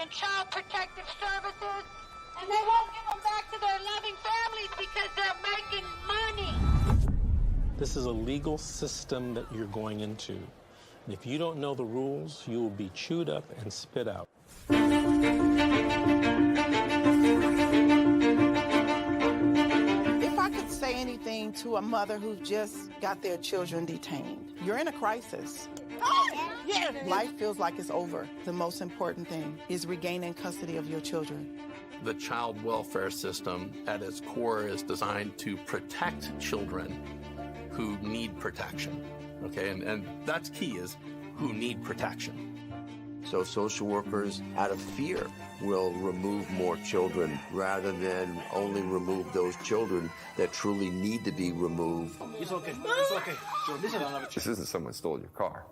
and child protective services, and they won't give them back to their loving families because they're making money. This is a legal system that you're going into. And if you don't know the rules, you will be chewed up and spit out. If I could say anything to a mother who just got their children detained, you're in a crisis. Yeah. Life feels like it's over. The most important thing is regaining custody of your children. The child welfare system at its core is designed to protect children who need protection, okay? And that's key, is who need protection. So social workers, out of fear, will remove more children rather than only remove those children that truly need to be removed. It's okay. It's okay. This isn't someone stole your car.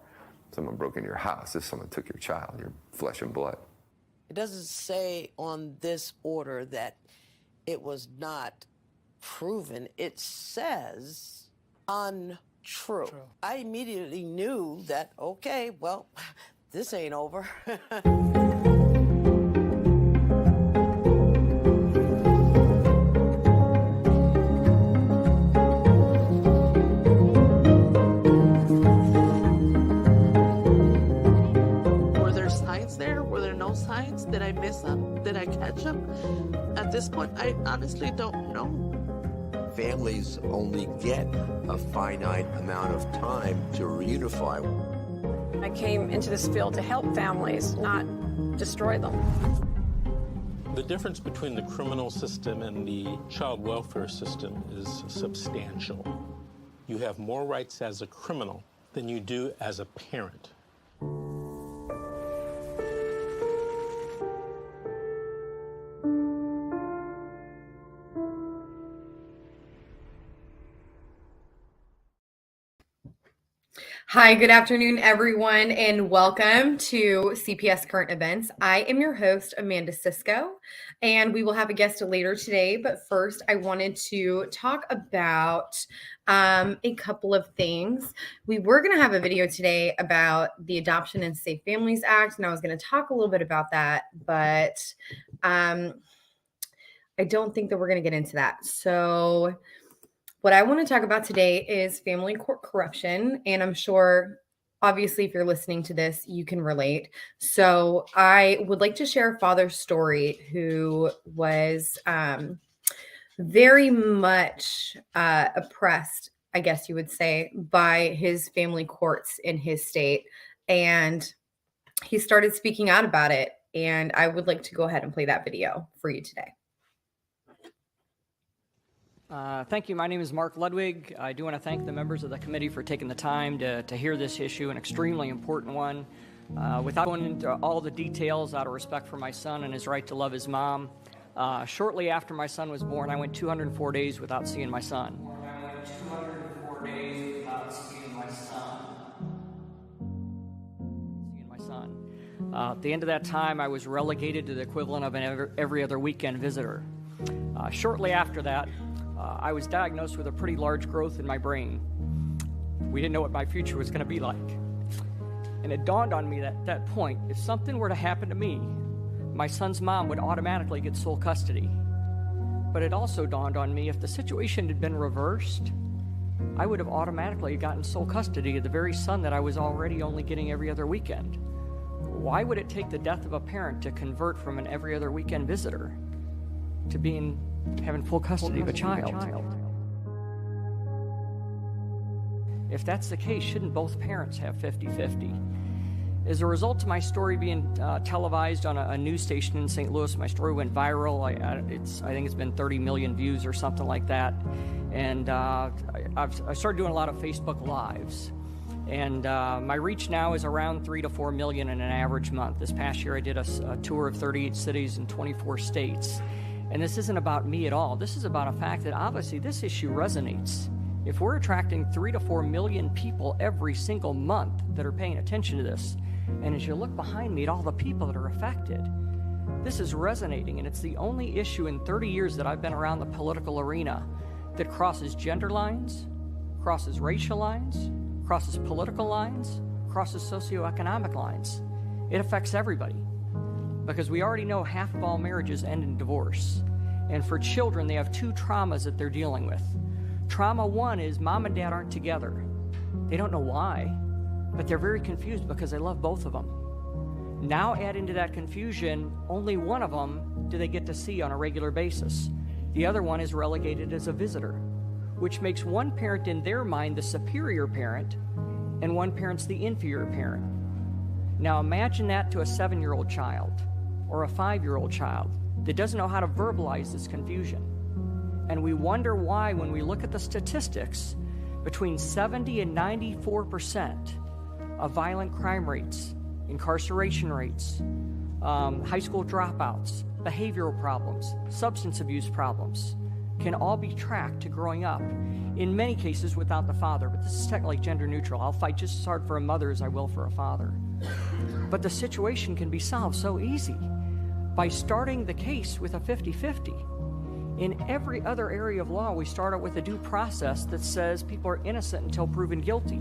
Someone broke into your house. This someone took your child, your flesh and blood. It doesn't say on this order that it was not proven. It says untrue. I immediately knew that, okay, well, this ain't over. Signs? Did I miss them? Did I catch them? At this point, I honestly don't know. Families only get a finite amount of time to reunify. I came into this field to help families, not destroy them. The difference between the criminal system and the child welfare system is substantial. You have more rights as a criminal than you do as a parent. Hi, good afternoon, everyone, and welcome to CPS Current Events. I am your host, Amanda Cisco, and we will have a guest later today. But first, I wanted to talk about a couple of things. We were going to have a video today about the Adoption and Safe Families Act, and I was going to talk a little bit about that, but I don't think that we're going to get into that. So what I want to talk about today is family court corruption, and I'm sure, obviously, if you're listening to this, you can relate. So I would like to share a father's story who was very much oppressed, I guess you would say, by his family courts in his state, and he started speaking out about it, and I would like to go ahead and play that video for you today. Thank you. My name is Mark Ludwig. I do want to thank the members of the committee for taking the time to hear this issue, an extremely important one. Without going into all the details, out of respect for my son and his right to love his mom, shortly after my son was born, I went 204 days without seeing my son. At the end of that time, I was relegated to the equivalent of an every other weekend visitor. Shortly after that, I was diagnosed with a pretty large growth in my brain. We didn't know what my future was going to be like. And it dawned on me that at that point, if something were to happen to me, my son's mom would automatically get sole custody. But it also dawned on me, if the situation had been reversed, I would have automatically gotten sole custody of the very son that I was already only getting every other weekend. Why would it take the death of a parent to convert from an every other weekend visitor to having full custody of a child? If that's the case, shouldn't both parents have 50-50? As a result of my story being televised on a news station in St. Louis, my story went viral. I think it's been 30 million views or something like that. And I started doing a lot of Facebook Lives. And my reach now is around 3 to 4 million in an average month. This past year I did a tour of 38 cities in 24 states. And this isn't about me at all. This is about a fact that obviously this issue resonates. If we're attracting 3 to 4 million people every single month that are paying attention to this, and as you look behind me at all the people that are affected, this is resonating, and it's the only issue in 30 years that I've been around the political arena that crosses gender lines, crosses racial lines, crosses political lines, crosses socioeconomic lines. It affects everybody. because we already know half of all marriages end in divorce. And for children, they have two traumas that they're dealing with. Trauma one is mom and dad aren't together. They don't know why, but they're very confused because they love both of them. Now add into that confusion, only one of them do they get to see on a regular basis. The other one is relegated as a visitor, which makes one parent in their mind the superior parent and one parent's the inferior parent. Now imagine that to a 7-year-old child or a 5-year-old child that doesn't know how to verbalize this confusion. And we wonder why, when we look at the statistics, between 70 and 94% of violent crime rates, incarceration rates, high school dropouts, behavioral problems, substance abuse problems, can all be tracked to growing up, in many cases without the father. But this is technically gender neutral. I'll fight just as hard for a mother as I will for a father. But the situation can be solved so easy by starting the case with a 50-50. In every other area of law, we start out with a due process that says people are innocent until proven guilty.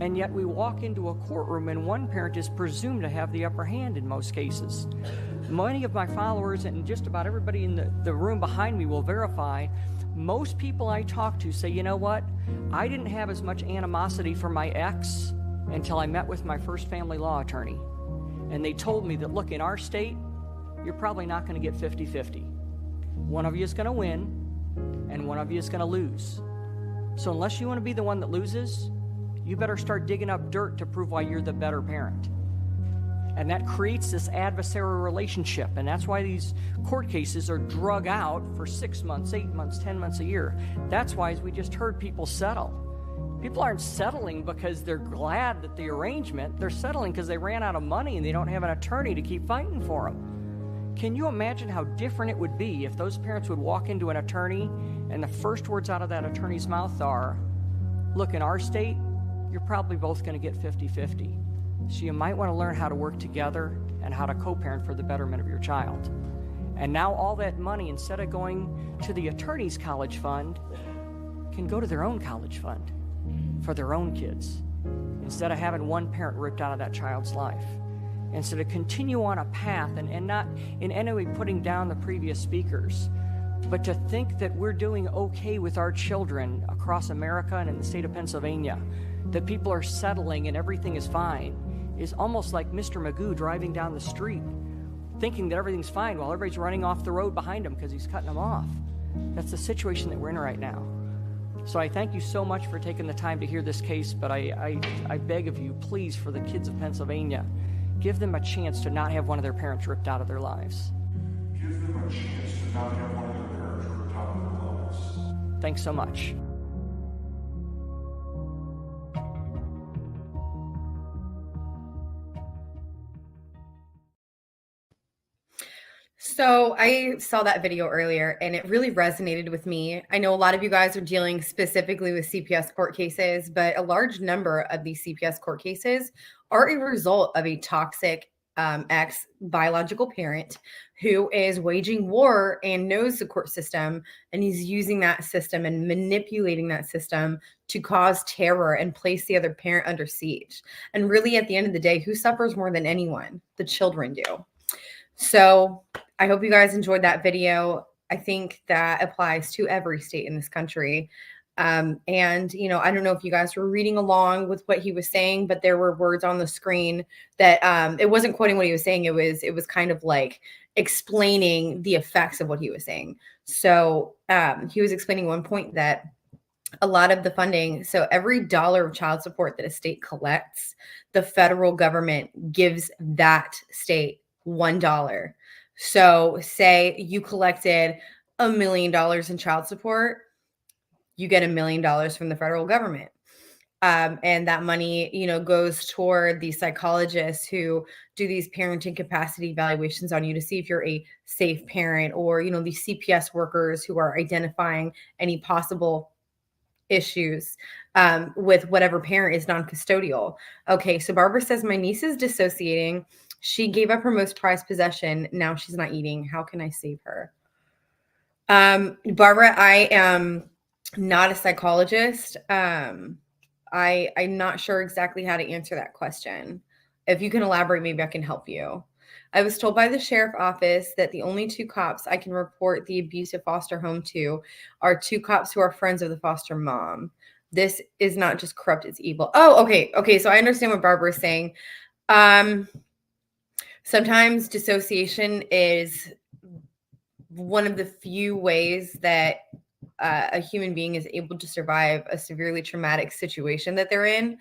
And yet we walk into a courtroom and one parent is presumed to have the upper hand in most cases. Many of my followers and just about everybody in the room behind me will verify, most people I talk to say, you know what, I didn't have as much animosity for my ex until I met with my first family law attorney. And they told me that, look, in our state, you're probably not going to get 50-50. One of you is going to win, and one of you is going to lose. So unless you want to be the one that loses, you better start digging up dirt to prove why you're the better parent. And that creates this adversarial relationship, and that's why these court cases are drug out for 6 months, 8 months, 10 months, a year. That's why, as we just heard, people settle. People aren't settling because they're glad that the arrangement, they're settling because they ran out of money and they don't have an attorney to keep fighting for them. Can you imagine how different it would be if those parents would walk into an attorney and the first words out of that attorney's mouth are, look, in our state, you're probably both going to get 50-50. So you might want to learn how to work together and how to co-parent for the betterment of your child. And now all that money, instead of going to the attorney's college fund, can go to their own college fund for their own kids, instead of having one parent ripped out of that child's life. And so to continue on a path, and not in any way putting down the previous speakers, but to think that we're doing okay with our children across America and in the state of Pennsylvania, that people are settling and everything is fine, is almost like Mr. Magoo driving down the street, thinking that everything's fine while everybody's running off the road behind him because he's cutting them off. That's the situation that we're in right now. So I thank you so much for taking the time to hear this case, but I beg of you, please, for the kids of Pennsylvania, give them a chance to not have one of their parents ripped out of their lives. Give them a chance to not have one of their parents ripped out of their lives. Thanks so much. So I saw that video earlier and it really resonated with me. I know a lot of you guys are dealing specifically with CPS court cases, but a large number of these CPS court cases are a result of a toxic ex-biological parent who is waging war and knows the court system, and he's using that system and manipulating that system to cause terror and place the other parent under siege. And really, at the end of the day, who suffers more than anyone? The children do. So I hope you guys enjoyed that video. I think that applies to every state in this country. And, you know, I don't know if you guys were reading along with what he was saying, but there were words on the screen that it wasn't quoting what he was saying. It was kind of like explaining the effects of what he was saying. So he was explaining one point that a lot of the funding, so every dollar of child support that a state collects, the federal government gives that state $1. So say you collected $1 million in child support, you get $1 million from the federal government. And that money, you know, goes toward the psychologists who do these parenting capacity evaluations on you to see if you're a safe parent, or, you know, these CPS workers who are identifying any possible issues with whatever parent is non-custodial. Okay, so Barbara says, my niece is dissociating. She gave up her most prized possession. Now she's not eating. How can I save her? Barbara, I am not a psychologist. I'm not sure exactly how to answer that question. If you can elaborate, maybe I can help you. I was told by the sheriff office that the only 2 cops I can report the abusive foster home to are 2 cops who are friends of the foster mom. This is not just corrupt, it's evil. Oh, okay. Okay, so I understand what Barbara is saying. Sometimes dissociation is one of the few ways that a human being is able to survive a severely traumatic situation that they're in.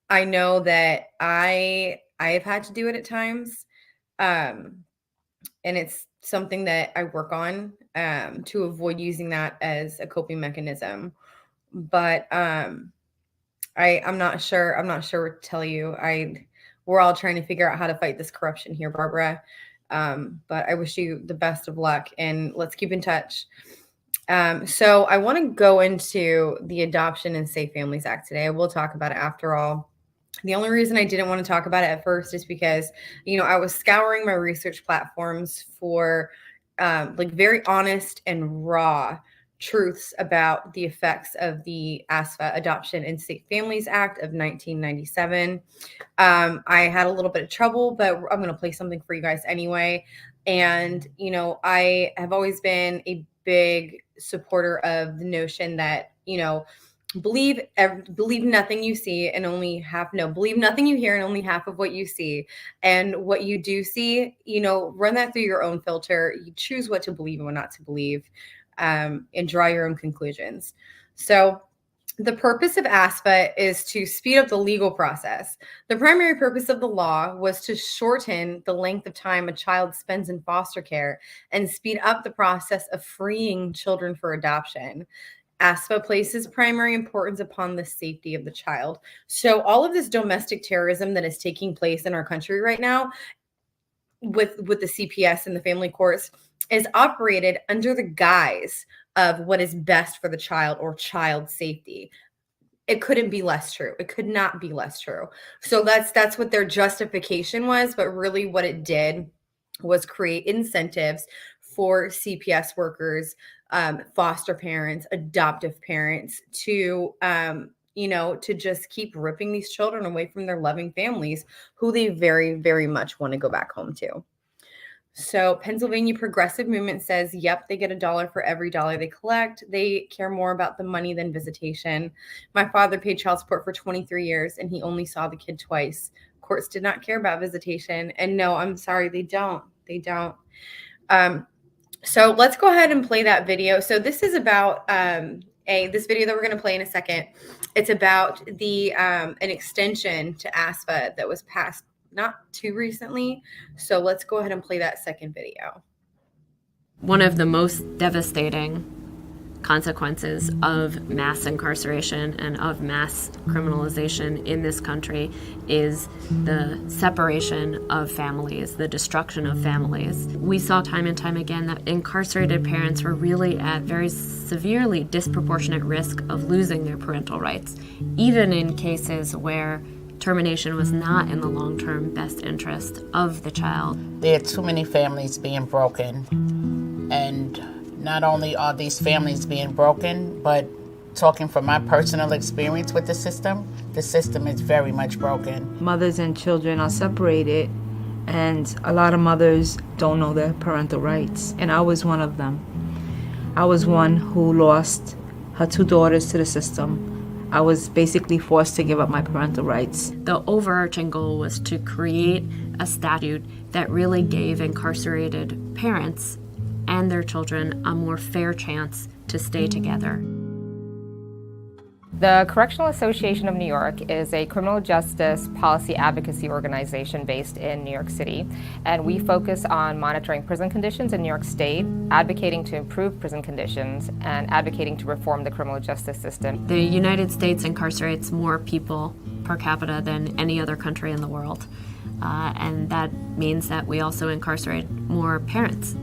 I know that I have had to do it at times. And it's something that I work on to avoid using that as a coping mechanism. But I'm not sure. I'm not sure what to tell you. We're all trying to figure out how to fight this corruption here, Barbara. But I wish you the best of luck, and let's keep in touch. So I want to go into the Adoption and Safe Families Act today. I will talk about it after all. The only reason I didn't want to talk about it at first is because, I was scouring my research platforms for like very honest and raw truths about the effects of the ASFA, Adoption and Safe Families Act of 1997. I had a little bit of trouble, but I'm going to play something for you guys anyway. And, I have always been a big supporter of the notion that, believe nothing you see and only believe nothing you hear and only half of what you see. And what you do see, run that through your own filter. You choose what to believe and what not to believe, and draw your own conclusions. So the purpose of ASFA is to speed up the legal process. The primary purpose of the law was to shorten the length of time a child spends in foster care and speed up the process of freeing children for adoption. ASFA places primary importance upon the safety of the child. So all of this domestic terrorism that is taking place in our country right now with the CPS and the family courts is operated under the guise of what is best for the child or child safety. It couldn't be less true. It could not be less true. So that's what their justification was, but really what it did was create incentives for CPS workers, foster parents, adoptive parents to just keep ripping these children away from their loving families who they very, very much want to go back home to. So Pennsylvania Progressive Movement says, yep, they get $1 for every dollar they collect. They care more about the money than visitation. My father paid child support for 23 years and he only saw the kid twice. Courts did not care about visitation. And no, I'm sorry, they don't. They don't. So let's go ahead and play that video. So this is about this video that we're going to play in a second. It's about the an extension to ASFA that was passed not too recently. So let's go ahead and play that second video. One of the most devastating consequences of mass incarceration and of mass criminalization in this country is the separation of families, the destruction of families. We saw time and time again that incarcerated parents were really at very severely disproportionate risk of losing their parental rights, even in cases where termination was not in the long-term best interest of the child. There are too many families being broken, and not only are these families being broken, but talking from my personal experience with the system is very much broken. Mothers and children are separated, and a lot of mothers don't know their parental rights, and I was one of them. I was one who lost her 2 daughters to the system. I was basically forced to give up my parental rights. The overarching goal was to create a statute that really gave incarcerated parents and their children a more fair chance to stay together. The Correctional Association of New York is a criminal justice policy advocacy organization based in New York City, and we focus on monitoring prison conditions in New York State, advocating to improve prison conditions, and advocating to reform the criminal justice system. The United States incarcerates more people per capita than any other country in the world, and that means that we also incarcerate more parents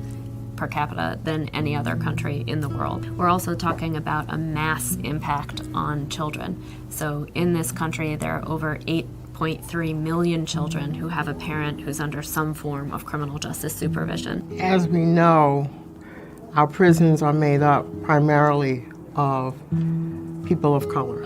per capita than any other country in the world. We're also talking about a mass impact on children. So in this country, there are over 8.3 million children who have a parent who's under some form of criminal justice supervision. As we know, our prisons are made up primarily of people of color.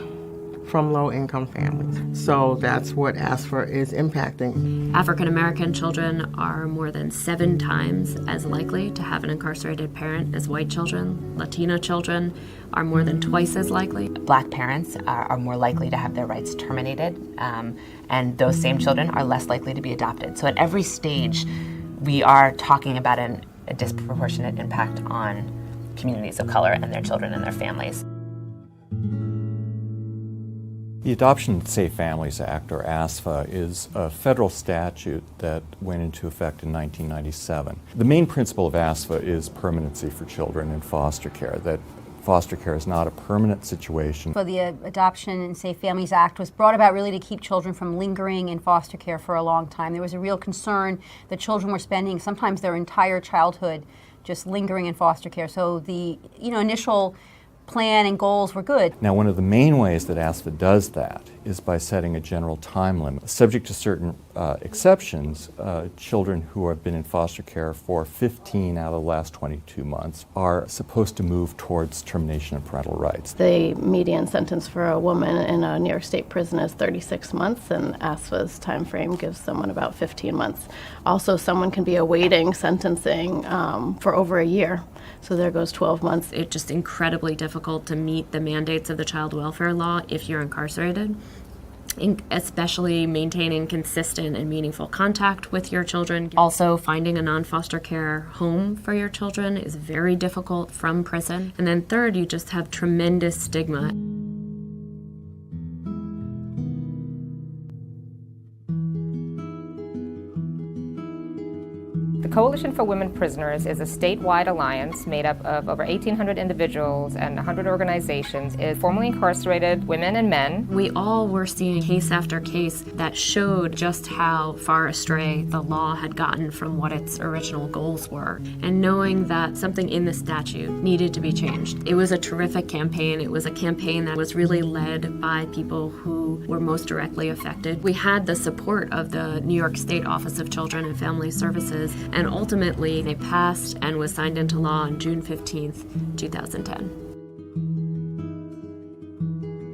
from low-income families. So that's what ASFA is impacting. African American children are more than 7 times as likely to have an incarcerated parent as white children. Latino children are more than twice as likely. Black parents are more likely to have their rights terminated, and those same children are less likely to be adopted. So at every stage, we are talking about a disproportionate impact on communities of color and their children and their families. The Adoption and Safe Families Act, or ASFA, is a federal statute that went into effect in 1997. The main principle of ASFA is permanency for children in foster care, that foster care is not a permanent situation. So the Adoption and Safe Families Act was brought about really to keep children from lingering in foster care for a long time. There was a real concern that children were spending sometimes their entire childhood just lingering in foster care. So the initial plan and goals were good. Now, one of the main ways that ASFA does that is by setting a general time limit. Subject to certain exceptions, children who have been in foster care for 15 out of the last 22 months are supposed to move towards termination of parental rights. The median sentence for a woman in a New York State prison is 36 months, and ASFA's time frame gives someone about 15 months. Also, someone can be awaiting sentencing for over a year. So there goes 12 months. It's just incredibly difficult to meet the mandates of the child welfare law if you're incarcerated, especially maintaining consistent and meaningful contact with your children. Also, finding a non-foster care home for your children is very difficult from prison. And then third, you just have tremendous stigma. The Coalition for Women Prisoners is a statewide alliance made up of over 1,800 individuals and 100 organizations. It is formerly incarcerated women and men. We all were seeing case after case that showed just how far astray the law had gotten from what its original goals were, and knowing that something in the statute needed to be changed. It was a terrific campaign. It was a campaign that was really led by people who were most directly affected. We had the support of the New York State Office of Children and Family Services, and ultimately they passed and was signed into law on June 15th, 2010.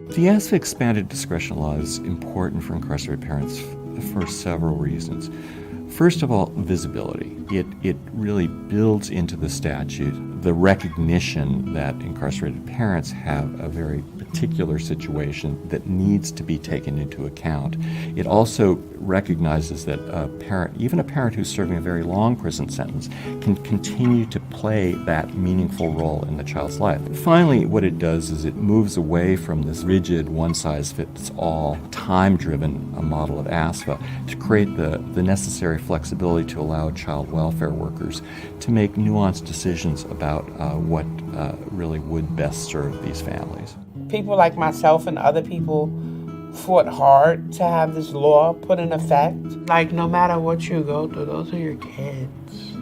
The ASFA expanded discretion law is important for incarcerated parents for several reasons. First of all, visibility. It really builds into the statute the recognition that incarcerated parents have a very particular situation that needs to be taken into account. It also recognizes that a parent, even a parent who's serving a very long prison sentence, can continue to play that meaningful role in the child's life. Finally, what it does is it moves away from this rigid, one-size-fits-all, time-driven model of ASFA to create the necessary flexibility to allow child welfare workers to make nuanced decisions about what really would best serve these families. People like myself and other people fought hard to have this law put in effect. Like, no matter what you go through, those are your kids.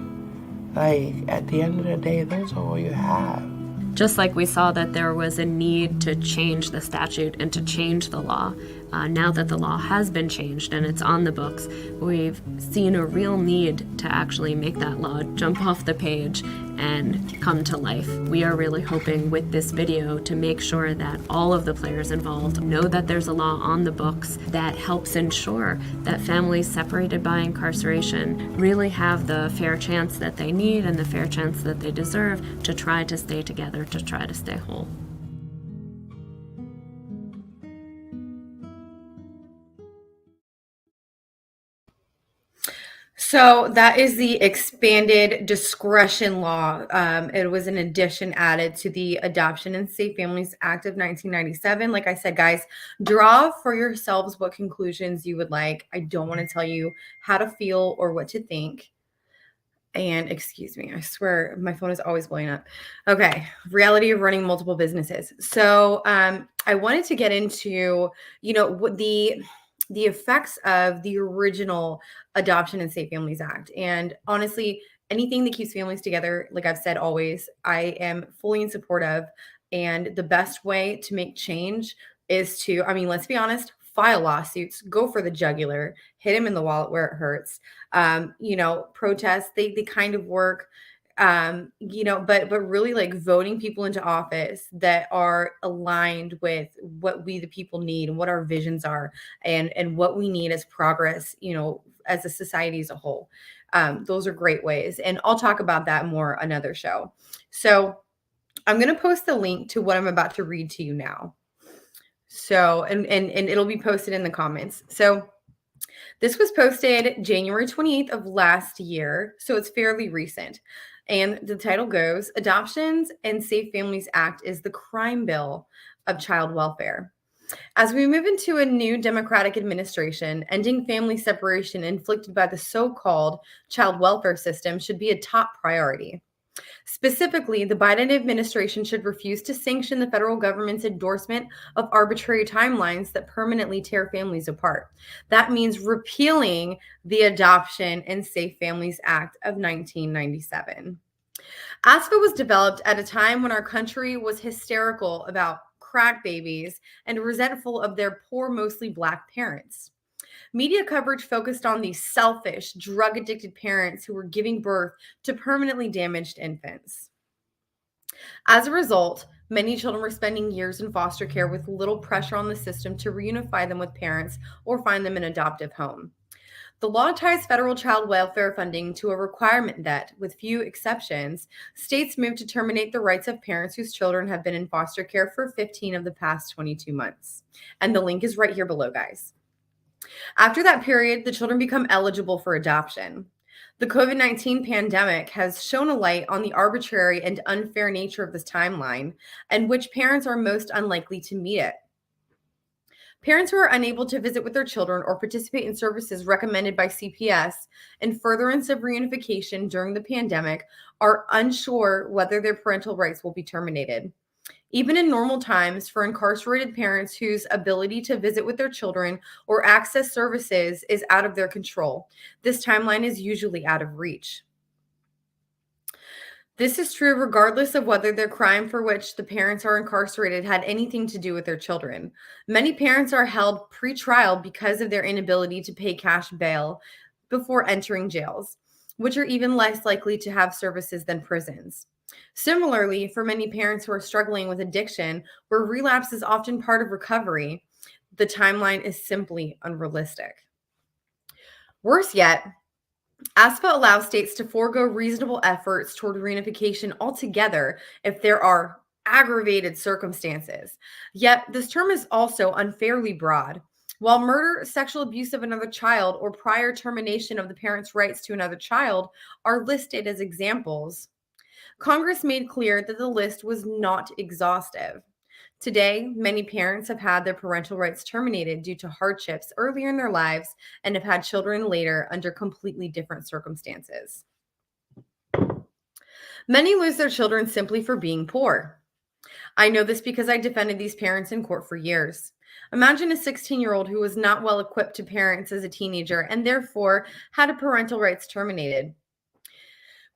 Like, at the end of the day, those are all you have. Just like we saw that there was a need to change the statute and to change the law, now that the law has been changed and it's on the books, we've seen a real need to actually make that law jump off the page and come to life. We are really hoping with this video to make sure that all of the players involved know that there's a law on the books that helps ensure that families separated by incarceration really have the fair chance that they need and the fair chance that they deserve to try to stay together, to try to stay whole. So that is the expanded discretion law. It was an addition added to the Adoption and Safe Families Act of 1997. Like I said, guys, draw for yourselves what conclusions you would like. I don't want to tell you how to feel or what to think. And excuse me, I swear my phone is always blowing up. Okay, reality of running multiple businesses. So I wanted to get into, what the effects of the original Adoption and Safe Families Act. And honestly, anything that keeps families together, like I've said always, I am fully in support of. And the best way to make change is to, let's be honest, file lawsuits, go for the jugular, hit him in the wallet where it hurts. Protests, they kind of work. But really like voting people into office that are aligned with what we the people need and what our visions are and what we need as progress, as a society as a whole. Those are great ways. And I'll talk about that more another show. So I'm going to post the link to what I'm about to read to you now. So, and it'll be posted in the comments. So this was posted January 28th of last year. So it's fairly recent. And the title goes, Adoptions and Safe Families Act is the crime bill of child welfare. As we move into a new Democratic administration, ending family separation inflicted by the so-called child welfare system should be a top priority. Specifically, the Biden administration should refuse to sanction the federal government's endorsement of arbitrary timelines that permanently tear families apart. That means repealing the Adoption and Safe Families Act of 1997. ASFA was developed at a time when our country was hysterical about crack babies and resentful of their poor, mostly Black parents. Media coverage focused on these selfish, drug-addicted parents who were giving birth to permanently damaged infants. As a result, many children were spending years in foster care with little pressure on the system to reunify them with parents or find them an adoptive home. The law ties federal child welfare funding to a requirement that, with few exceptions, states move to terminate the rights of parents whose children have been in foster care for 15 of the past 22 months. And the link is right here below, guys. After that period, the children become eligible for adoption. The COVID-19 pandemic has shone a light on the arbitrary and unfair nature of this timeline and which parents are most unlikely to meet it. Parents who are unable to visit with their children or participate in services recommended by CPS in furtherance of reunification during the pandemic are unsure whether their parental rights will be terminated. Even in normal times, for incarcerated parents whose ability to visit with their children or access services is out of their control, this timeline is usually out of reach. This is true regardless of whether their crime for which the parents are incarcerated had anything to do with their children. Many parents are held pre-trial because of their inability to pay cash bail before entering jails, which are even less likely to have services than prisons. Similarly, for many parents who are struggling with addiction, where relapse is often part of recovery, the timeline is simply unrealistic. Worse yet, ASFA allows states to forego reasonable efforts toward reunification altogether if there are aggravated circumstances. Yet, this term is also unfairly broad. While murder, sexual abuse of another child, or prior termination of the parent's rights to another child are listed as examples, Congress made clear that the list was not exhaustive. Today, many parents have had their parental rights terminated due to hardships earlier in their lives and have had children later under completely different circumstances. Many lose their children simply for being poor. I know this because I defended these parents in court for years. Imagine a 16-year-old who was not well equipped to parent as a teenager and therefore had a parental rights terminated.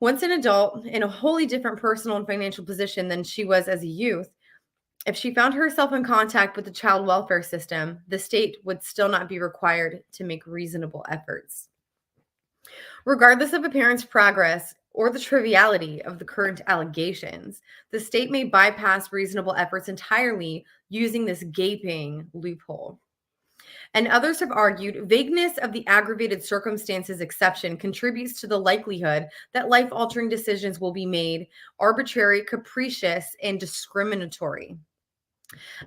Once an adult in a wholly different personal and financial position than she was as a youth, if she found herself in contact with the child welfare system, the state would still not be required to make reasonable efforts. Regardless of a parent's progress or the triviality of the current allegations, the state may bypass reasonable efforts entirely using this gaping loophole. And others have argued vagueness of the aggravated circumstances exception contributes to the likelihood that life-altering decisions will be made arbitrary, capricious, and discriminatory.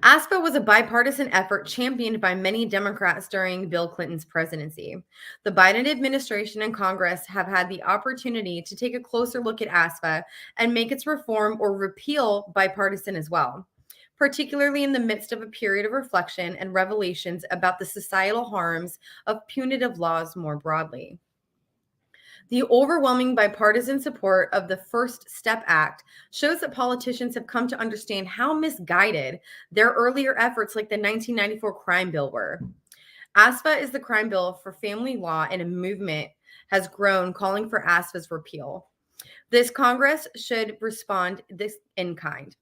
ASFA was a bipartisan effort championed by many Democrats during Bill Clinton's presidency. The Biden administration and Congress have had the opportunity to take a closer look at ASFA and make its reform or repeal bipartisan as well, particularly in the midst of a period of reflection and revelations about the societal harms of punitive laws more broadly. The overwhelming bipartisan support of the First Step Act shows that politicians have come to understand how misguided their earlier efforts like the 1994 crime bill were. ASFA is the crime bill for family law, and a movement has grown calling for ASFA's repeal. This Congress should respond this in kind.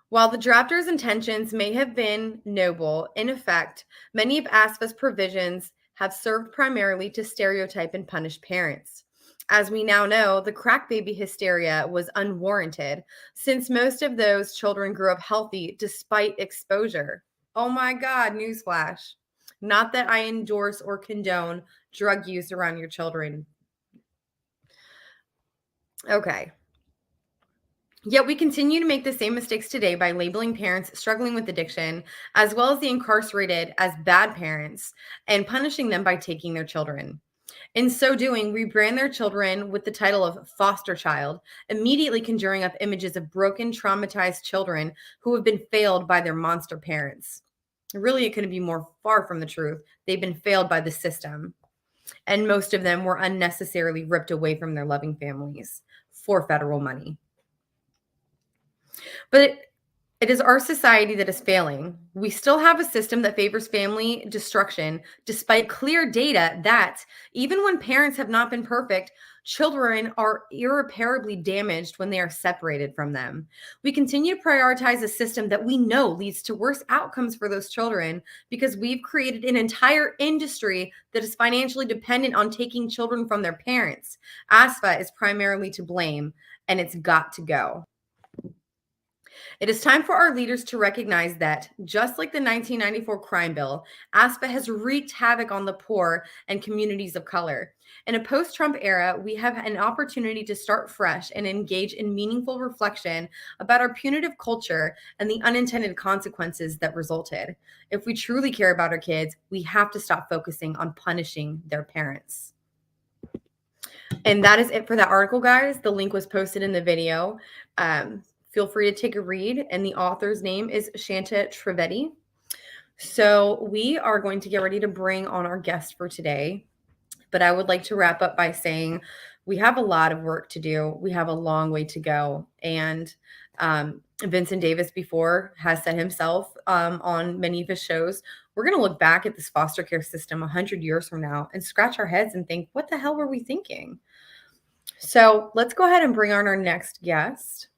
While the drafters' intentions may have been noble, in effect, many of ASFA's provisions have served primarily to stereotype and punish parents. As we now know, the crack baby hysteria was unwarranted since most of those children grew up healthy despite exposure. Oh my God, newsflash. Not that I endorse or condone drug use around your children. Okay. Yet we continue to make the same mistakes today by labeling parents struggling with addiction, as well as the incarcerated, as bad parents and punishing them by taking their children. In so doing, we brand their children with the title of foster child, immediately conjuring up images of broken, traumatized children who have been failed by their monster parents. Really, it couldn't be more far from the truth. They've been failed by the system. And most of them were unnecessarily ripped away from their loving families for federal money. But it is our society that is failing. We still have a system that favors family destruction, despite clear data that even when parents have not been perfect, children are irreparably damaged when they are separated from them. We continue to prioritize a system that we know leads to worse outcomes for those children because we've created an entire industry that is financially dependent on taking children from their parents. ASFA is primarily to blame, and it's got to go. It is time for our leaders to recognize that, just like the 1994 crime bill, ASPA has wreaked havoc on the poor and communities of color. In a post-Trump era, we have an opportunity to start fresh and engage in meaningful reflection about our punitive culture and the unintended consequences that resulted. If we truly care about our kids, we have to stop focusing on punishing their parents. And that is it for that article, guys. The link was posted in the video. Feel free to take a read, and the author's name is Shanta Trivedi. So we are going to get ready to bring on our guest for today, but I would like to wrap up by saying we have a lot of work to do. We have a long way to go, and Vincent Davis before has said himself on many of his shows, we're going to look back at this foster care system 100 years from now and scratch our heads and think, what the hell were we thinking? So let's go ahead and bring on our next guest.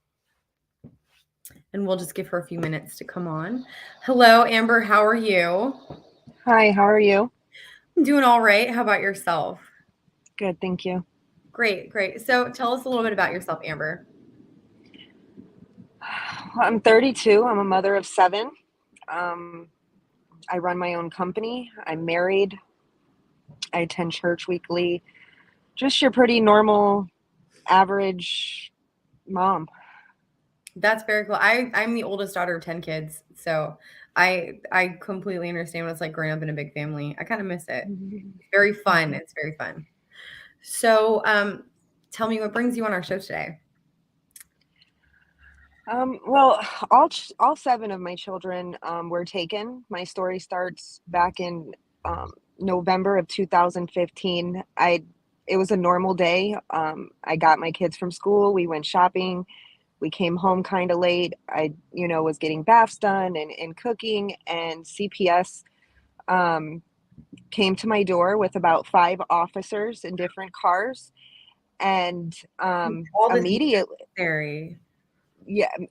And we'll just give her a few minutes to come on. Hello, Amber. How are you? Hi, how are you? I'm doing all right. How about yourself? Good, thank you. Great, great. So tell us a little bit about yourself, Amber. I'm 32. I'm a mother of 7. I run my own company. I'm married. I attend church weekly. Just your pretty normal, average mom. That's very cool. I'm the oldest daughter of 10 kids, so I completely understand what it's like growing up in a big family. I kind of miss it. It's very fun. It's very fun. So tell me what brings you on our show today. Well, all 7 of my children were taken. My story starts back in November of 2015. It was a normal day. I got my kids from school. We went shopping. We came home kind of late. I, was getting baths done and cooking, and CPS came to my door with about 5 officers in different cars, and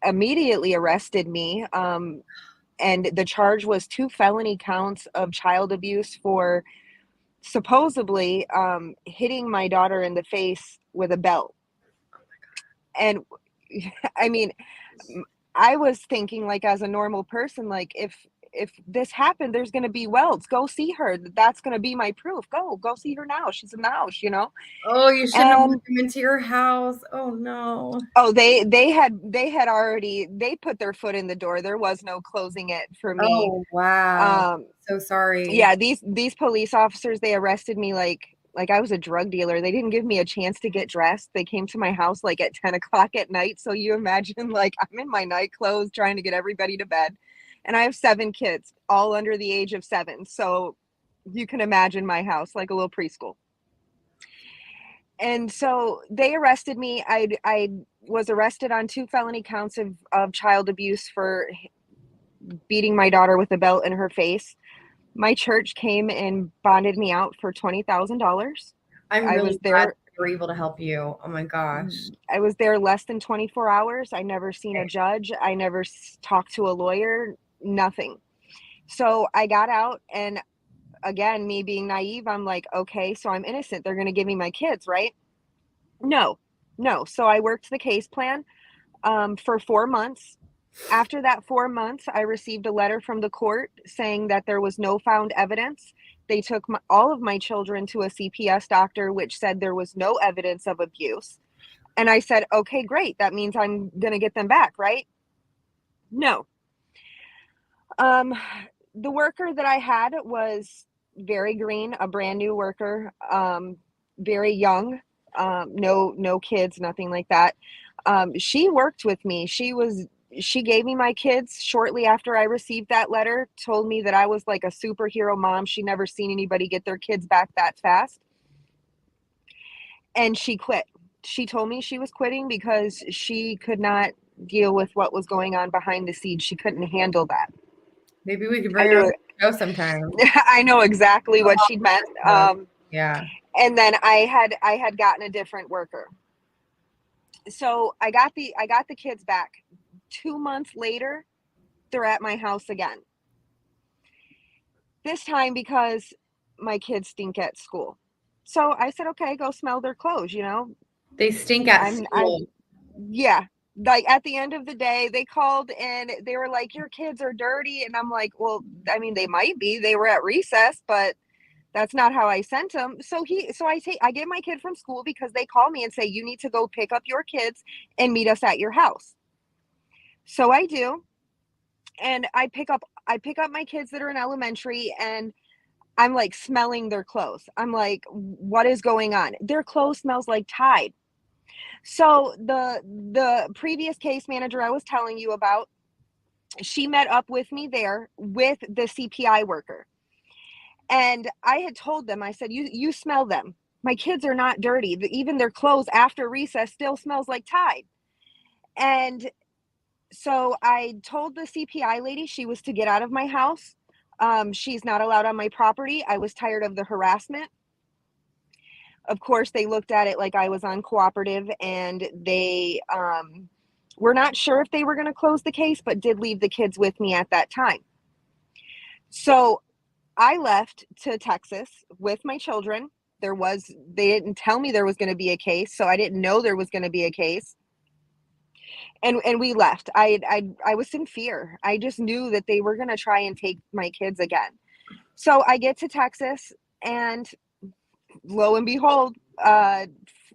immediately arrested me. And the charge was 2 felony counts of child abuse for supposedly hitting my daughter in the face with a belt. And I mean, I was thinking, like, as a normal person, like, if this happened, there's going to be welts. Go see her. That's going to be my proof. Go see her now. She's in the house, Oh, you shouldn't have let them into your house. Oh no. Oh, they had already, they put their foot in the door. There was no closing it for me. Oh wow. So sorry. Yeah, these police officers, they arrested me like I was a drug dealer. They didn't give me a chance to get dressed. They came to my house like at 10 o'clock at night. So you imagine, like, I'm in my night clothes trying to get everybody to bed. And I have 7 kids, all under the age of 7. So you can imagine my house, like a little preschool. And so they arrested me. I was arrested on 2 felony counts of child abuse for beating my daughter with a belt in her face. My church came and bonded me out for $20,000. I'm really glad we were able to help you. Oh my gosh. I was there less than 24 hours. I never seen a judge. I never talked to a lawyer, nothing. So I got out, and again, me being naive, I'm like, okay, so I'm innocent. They're going to give me my kids, right? No, no. So I worked the case plan for 4 months. After that 4 months, I received a letter from the court saying that there was no found evidence. They took all of my children to a CPS doctor, which said there was no evidence of abuse. And I said, okay, great. That means I'm going to get them back, right? No. The worker that I had was very green, a brand new worker, very young, no kids, nothing like that. She worked with me. She gave me my kids shortly after I received that letter, told me that I was like a superhero mom. She never seen anybody get their kids back that fast. And she quit. She told me she was quitting because she could not deal with what was going on behind the scenes. She couldn't handle that. Maybe we could bring her on the show sometime. I know exactly what she meant. Yeah. And then I had gotten a different worker. So I got the kids back. 2 months later, they're at my house again. This time because my kids stink at school. So I said, okay, go smell their clothes, They stink at school. Yeah. Like at the end of the day, they called and they were like, your kids are dirty. And I'm like, well, I mean, they might be. They were at recess, but that's not how I sent them. So I get my kid from school because they call me and say, you need to go pick up your kids and meet us at your house. So I do. And I pick up my kids that are in elementary, and I'm like smelling their clothes. I'm like, what is going on? Their clothes smells like Tide. So the previous case manager I was telling you about, she met up with me there with the CPI worker. And I had told them, I said, you smell them. My kids are not dirty. Even their clothes after recess still smells like Tide. And so I told the CPI lady she was to get out of my house. She's not allowed on my property. I was tired of the harassment. Of course, they looked at it like I was uncooperative, and they were not sure if they were going to close the case, but did leave the kids with me at that time. So I left to Texas with my children. They didn't tell me there was going to be a case, so I didn't know there was going to be a case. And we left. I was in fear. I just knew that they were going to try and take my kids again. So I get to Texas, and lo and behold,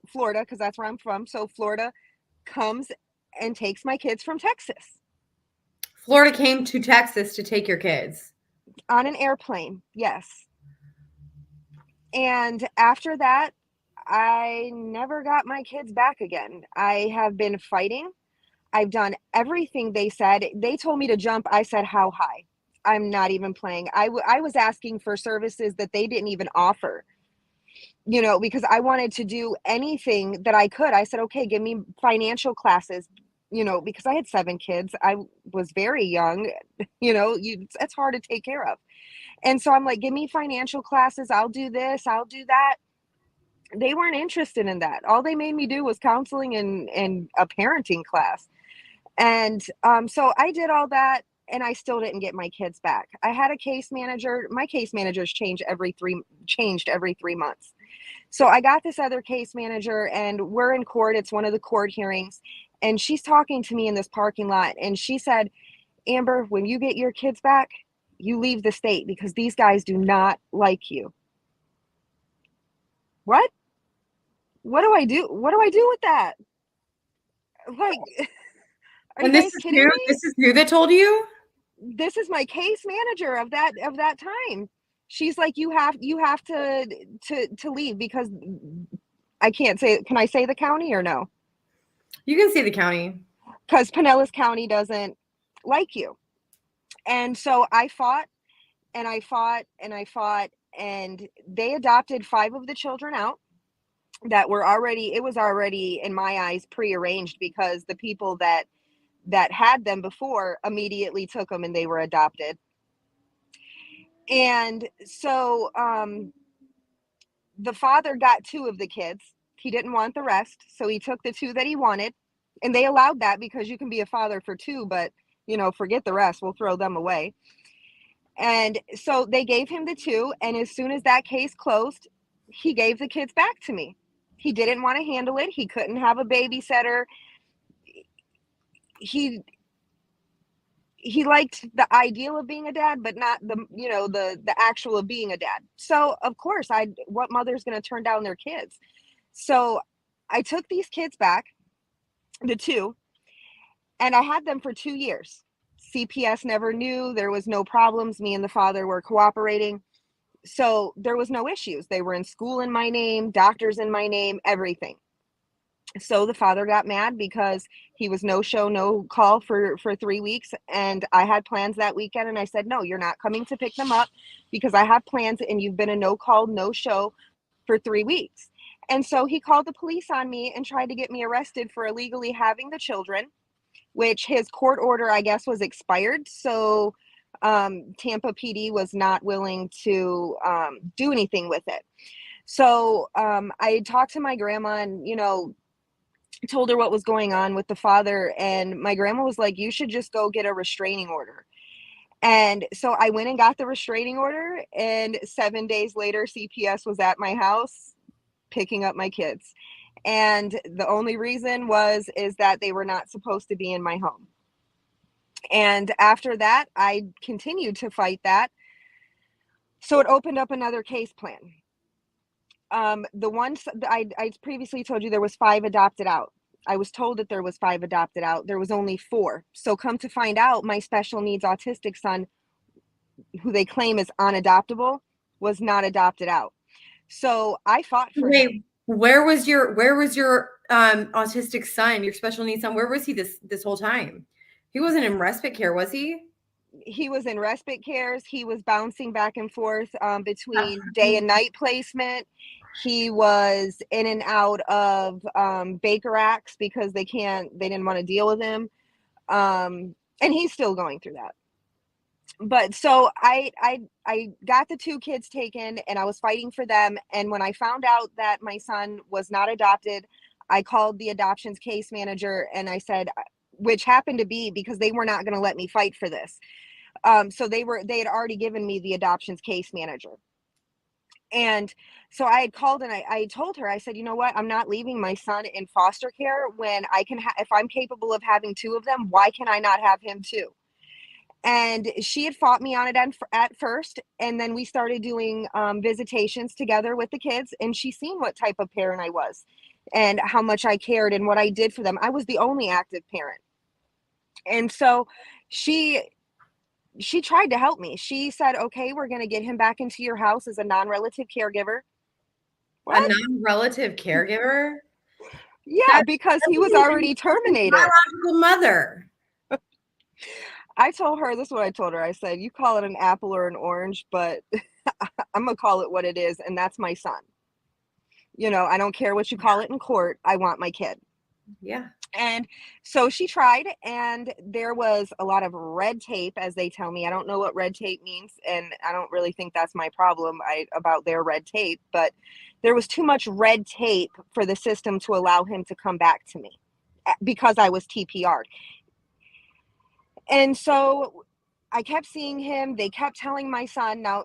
Florida, because that's where I'm from. So Florida comes and takes my kids from Texas. Florida came to Texas to take your kids. On an airplane, yes. And after that, I never got my kids back again. I have been fighting. I've done everything they said. They told me to jump. I said, how high? I'm not even playing. I was asking for services that they didn't even offer, because I wanted to do anything that I could. I said, okay, give me financial classes, because I had 7 kids. I was very young, it's hard to take care of. And so I'm like, give me financial classes. I'll do this. I'll do that. They weren't interested in that. All they made me do was counseling and a parenting class. And so I did all that, and I still didn't get my kids back. I had a case manager. My case managers changed every 3 months. So I got this other case manager, and we're in court. It's one of the court hearings. And she's talking to me in this parking lot. And she said, Amber, when you get your kids back, you leave the state because these guys do not like you. What? What do I do? What do I do with that? Like, are you guys kidding me? This is who that told you? This is my case manager of that time. She's like, you have to leave because I can't say. Can I say the county or no? You can say the county. Because Pinellas County doesn't like you. And so I fought, and I fought, and I fought, and they adopted 5 of the children out that were already, it was already in my eyes prearranged, because the people that had them before immediately took them and they were adopted. And so the father got 2 of the kids. He didn't want the rest, so he took the 2 that he wanted, and they allowed that because you can be a father for 2, but forget the rest, we'll throw them away. And so they gave him the 2, and as soon as that case closed, he gave the kids back to me. He didn't want to handle it. He couldn't have a babysitter. He liked the ideal of being a dad, but not the actual of being a dad. So of course, what mother's going to turn down their kids? So I took these kids back, the two, and I had them for 2 years. CPS never knew. There was no problems. Me and the father were cooperating. So there was no issues. They were in school in my name, doctors in my name, everything. So the father got mad because he was no show, no call for 3 weeks. And I had plans that weekend. And I said, no, you're not coming to pick them up because I have plans and you've been a no call, no show for 3 weeks. And so he called the police on me and tried to get me arrested for illegally having the children, which his court order, I guess, was expired. So Tampa PD was not willing to do anything with it. So I talked to my grandma and, told her what was going on with the father. And my grandma was like, you should just go get a restraining order. And so I went and got the restraining order. And 7 days later, CPS was at my house picking up my kids. And the only reason is that they were not supposed to be in my home. And after that, I continued to fight that. So it opened up another case plan. The ones I previously told you there was 5 adopted out. I was told that there was 5 adopted out. There was only 4. So come to find out, my special needs autistic son, who they claim is unadoptable, was not adopted out. So I fought for him. Where was your autistic son, your special needs son? Where was he this whole time? He wasn't in respite care, was he? He was in respite cares. He was bouncing back and forth between day and night placement. He was in and out of Baker Acts because they didn't want to deal with him. And he's still going through that. But so I got the 2 kids taken and I was fighting for them. And when I found out that my son was not adopted, I called the adoptions case manager and I said, which happened to be because they were not going to let me fight for this. So they had already given me the adoptions case manager. And so I had called and I told her, I said, you know what, I'm not leaving my son in foster care when I can if I'm capable of having 2 of them, why can I not have him too? And she had fought me on it at first. And then we started doing visitations together with the kids. And she seen what type of parent I was and how much I cared and what I did for them. I was the only active parent. And so she tried to help me. She said, okay, we're going to get him back into your house as a non-relative caregiver. What? A non-relative caregiver? Yeah, because he was already terminated. Biological mother. I told her, this is what I told her. I said, you call it an apple or an orange, but I'm going to call it what it is. And that's my son. I don't care what you call it in court. I want my kid. Yeah. And so she tried, and there was a lot of red tape, as they tell me. I don't know what red tape means, and I don't really think that's my problem about their red tape, but there was too much red tape for the system to allow him to come back to me because I was TPR'd. And so I kept seeing him. They kept telling my son, now,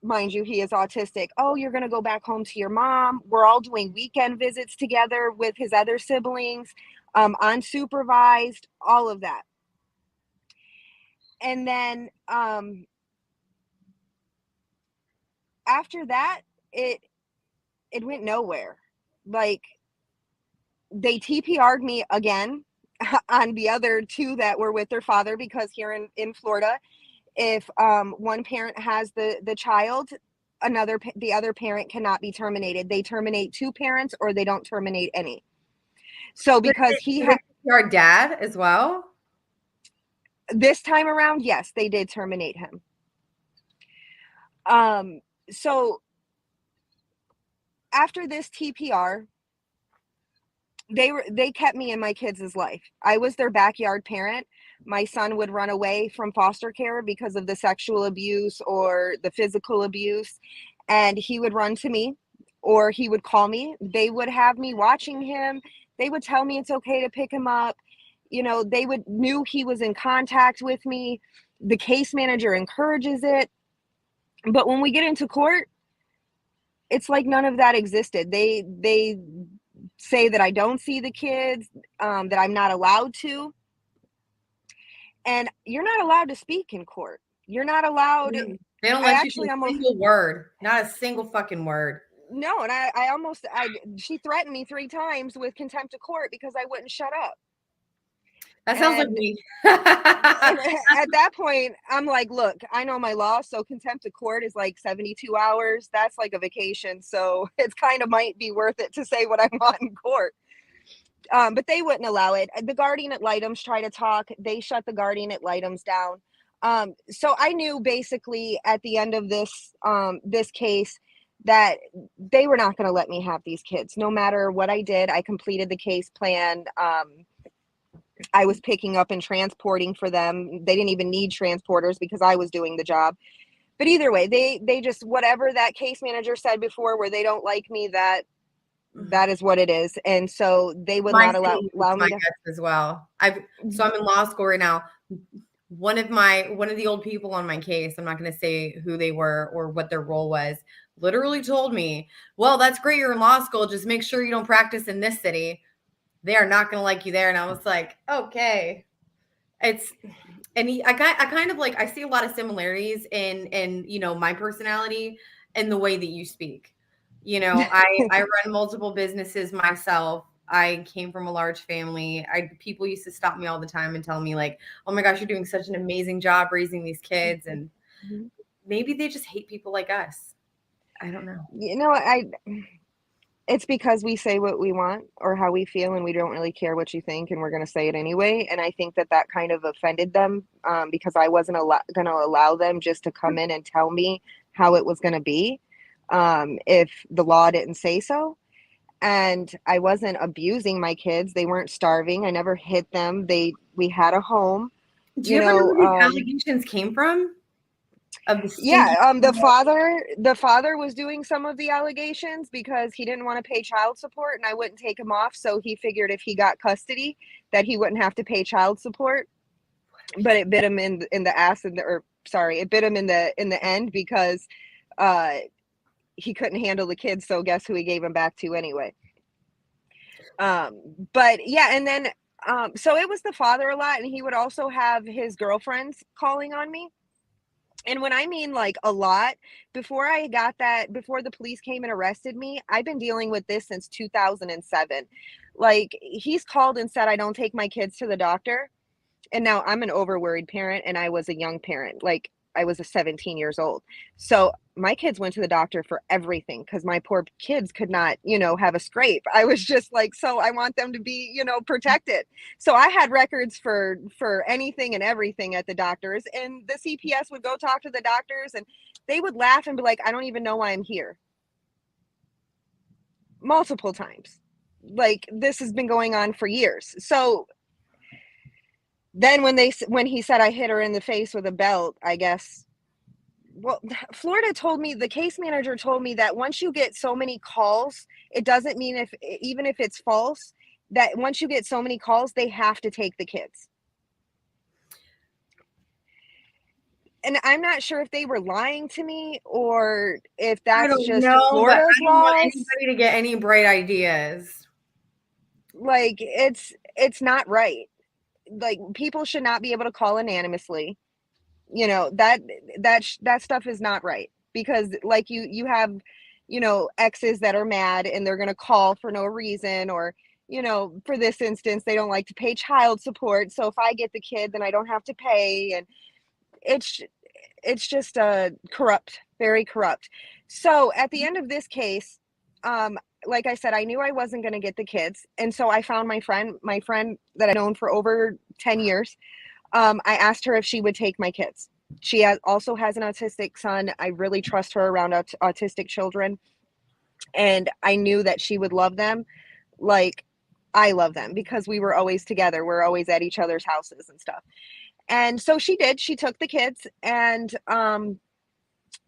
mind you, he is autistic. Oh, you're going to go back home to your mom. We're all doing weekend visits together with his other siblings, unsupervised, all of that. And then after that, it went nowhere. Like, they TPR'd me again on the other 2 that were with their father, because here in Florida, if one parent has the child, the other parent cannot be terminated. They terminate 2 parents or they don't terminate any. So because he had your dad as well, this time around, yes, they did terminate him. So after this TPR, they kept me in my kids' life. I was their backyard parent. My son would run away from foster care because of the sexual abuse or the physical abuse, and he would run to me or he would call me. They would have me watching him. They would tell me it's okay to pick him up. They knew he was in contact with me. The case manager encourages it. But when we get into court, it's like none of that existed. They say that I don't see the kids, that I'm not allowed to. And you're not allowed to speak in court. You're not allowed. They don't I let you actually do a almost single word, not a single fucking word. no, and she threatened me 3 times with contempt of court because I wouldn't shut up. That sounds like me. And at that point, I'm like, look, I know my law, so contempt of court is like 72 hours. That's like a vacation, so it's kind of might be worth it to say what I want in court. But they wouldn't allow it. The guardian ad litems try to talk. They shut the guardian ad litems down. So I knew basically at the end of this case that they were not going to let me have these kids. No matter what I did, I completed the case plan. I was picking up and transporting for them. They didn't even need transporters because I was doing the job. But either way, they just, whatever that case manager said before, where they don't like me, that is what it is. And so they would not allow me to as well. So I'm in law school right now. One of the old people on my case, I'm not going to say who they were or what their role was, literally told me, well, that's great, you're in law school, just make sure you don't practice in this city. They are not going to like you there. And I was like, okay. I kind of like, I see a lot of similarities in my personality and the way that you speak. I run multiple businesses myself. I came from a large family. People used to stop me all the time and tell me like, oh my gosh, you're doing such an amazing job raising these kids. And maybe they just hate people like us. I don't know. It's because we say what we want or how we feel, and we don't really care what you think, and we're going to say it anyway. And I think that kind of offended them, because I wasn't going to allow them just to come in and tell me how it was going to be, if the law didn't say so. And I wasn't abusing my kids. They weren't starving. I never hit them. We had a home. Do you ever know where these allegations came from? The father was doing some of the allegations because he didn't want to pay child support, and I wouldn't take him off. So he figured if he got custody, that he wouldn't have to pay child support. But it bit him in the ass, it bit him in the end, because he couldn't handle the kids. So guess who he gave him back to anyway? But yeah, and then so it was the father a lot, and he would also have his girlfriends calling on me. And when I mean like a lot, before the police came and arrested me, I've been dealing with this since 2007. Like, he's called and said I don't take my kids to the doctor. And now I'm an overworried parent, and I was a young parent. Like, I was 17 years old. So my kids went to the doctor for everything because my poor kids could not, have a scrape. I was just like, so I want them to be, protected. So I had records for anything and everything at the doctors, and the CPS would go talk to the doctors, and they would laugh and be like, I don't even know why I'm here. Multiple times. Like, this has been going on for years. So then when he said I hit her in the face with a belt, I guess, well, Florida told me, the case manager told me that once you get so many calls, it doesn't mean even if it's false, that once you get so many calls, they have to take the kids. And I'm not sure if they were lying to me or if that's just Florida's laws. I don't want anybody to get any bright ideas. Like, it's not right. Like, people should not be able to call anonymously. That stuff is not right, because like you have, exes that are mad and they're going to call for no reason, or, for this instance, they don't like to pay child support. So if I get the kid, then I don't have to pay. And it's just corrupt, very corrupt. So at the end of this case, like I said, I knew I wasn't going to get the kids. And so I found my friend that I've known for over 10 years. I asked her if she would take my kids. She also has an autistic son. I really trust her around autistic children. And I knew that she would love them like I love them, because we were always together. We're always at each other's houses and stuff. And so she did. She took the kids. And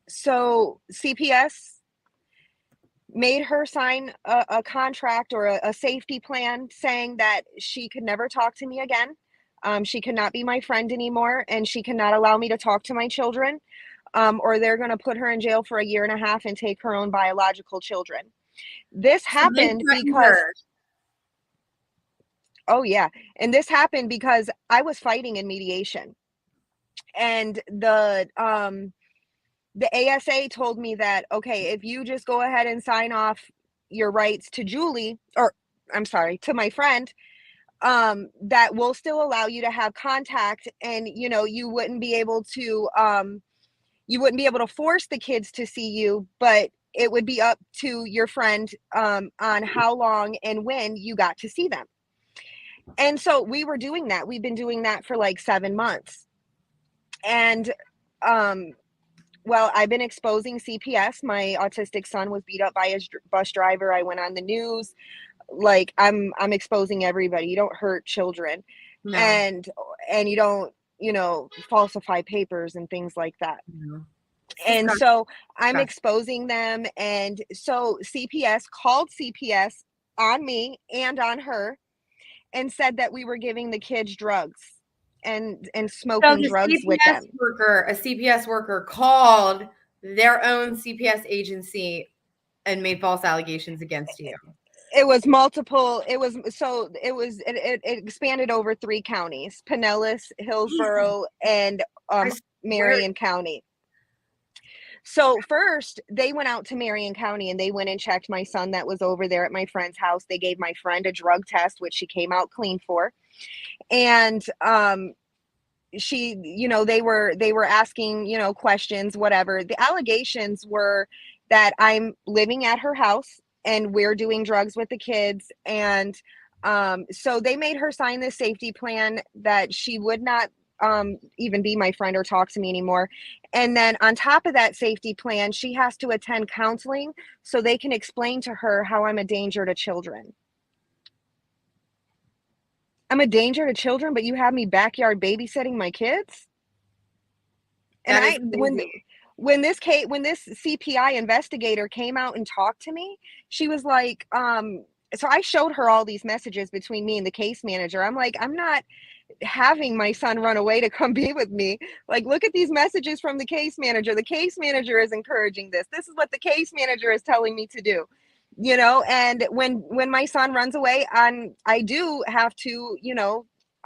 so CPS made her sign a contract or a safety plan saying that she could never talk to me again. She could not be my friend anymore, and she cannot allow me to talk to my children. or they're going to put her in jail for a year and a half and take her own biological children. This happened because, oh yeah, and this happened because I was fighting in mediation, and the ASA told me that, okay, if you just go ahead and sign off your rights to Julie, or I'm sorry, to my friend, that will still allow you to have contact, and you wouldn't be able to force the kids to see you, but it would be up to your friend on how long and when you got to see them. And so we were doing that. We've been doing that for like 7 months. And well, I've been exposing CPS. My autistic son was beat up by his bus driver. I went on the news. Like, I'm exposing everybody. You don't hurt children. No. And you don't, falsify papers and things like that. No. And so I'm exposing them. And so CPS called CPS on me and on her and said that we were giving the kids drugs and smoking drugs with them. A CPS worker called their own CPS agency and made false allegations against you. It was multiple. It expanded over 3 counties: Pinellas, Hillsborough, and Marion County. So first they went out to Marion County and they went and checked my son that was over there at my friend's house. They gave my friend a drug test, which she came out clean for. And she, they were asking, questions, whatever. The allegations were that I'm living at her house and we're doing drugs with the kids. And so they made her sign this safety plan that she would not even be my friend or talk to me anymore. And then on top of that safety plan, she has to attend counseling so they can explain to her how I'm a danger to children. I'm a danger to children, but you have me backyard babysitting my kids? And when this CPI investigator came out and talked to me, she was like, so I showed her all these messages between me and the case manager. I'm like, I'm not having my son run away to come be with me. Like, look at these messages from the case manager. The case manager is encouraging this. This is what the case manager is telling me to do. And when my son runs away, I do have to,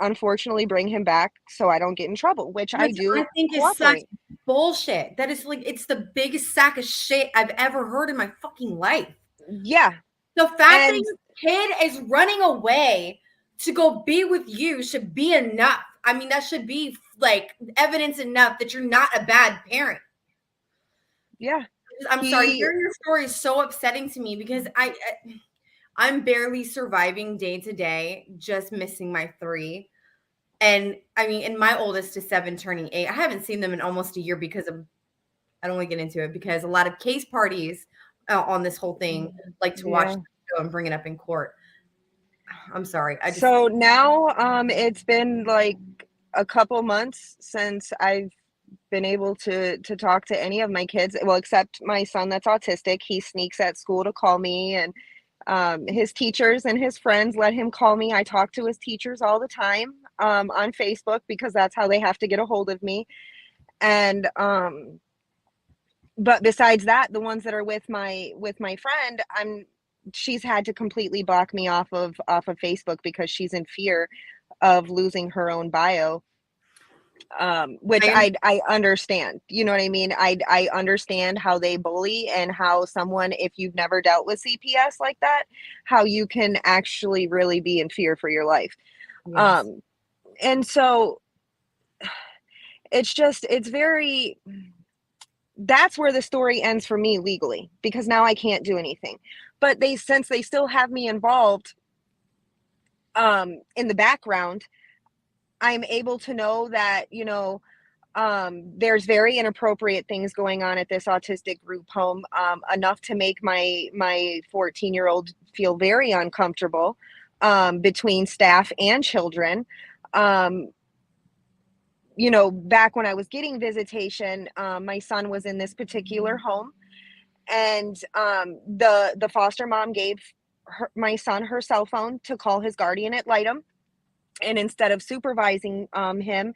unfortunately bring him back so I don't get in trouble, which I do. I think is such bullshit. That is like, it's the biggest sack of shit I've ever heard in my fucking life. Yeah. The fact that your kid is running away to go be with you should be enough. I mean, that should be like evidence enough that you're not a bad parent. Yeah. I'm sorry, hearing your story is so upsetting to me because I'm barely surviving day to day, just missing my 3. And I mean, and my oldest is 7 turning 8. I haven't seen them in almost a year because of, I don't want to get into it, because a lot of case parties on this whole thing like to watch the show and bring it up in court. I'm sorry. So now it's been like a couple months since I've been able to talk to any of my kids, well, except my son that's autistic. He sneaks at school to call me, and his teachers and his friends let him call me. I talk to his teachers all the time on Facebook because that's how they have to get a hold of me. And but besides that, the ones that are with my friend, she's had to completely block me off of Facebook because she's in fear of losing her own bio. Which I understand, you know what I mean? I understand how they bully and how someone, if you've never dealt with CPS like that, how you can actually really be in fear for your life. Yes. And so that's where the story ends for me legally, because now I can't do anything. But since they still have me involved in the background, I'm able to know that, there's very inappropriate things going on at this autistic group home, enough to make my 14-year-old feel very uncomfortable between staff and children. Back when I was getting visitation, my son was in this particular home, and the foster mom gave my son her cell phone to call his guardian ad litem. And instead of supervising him,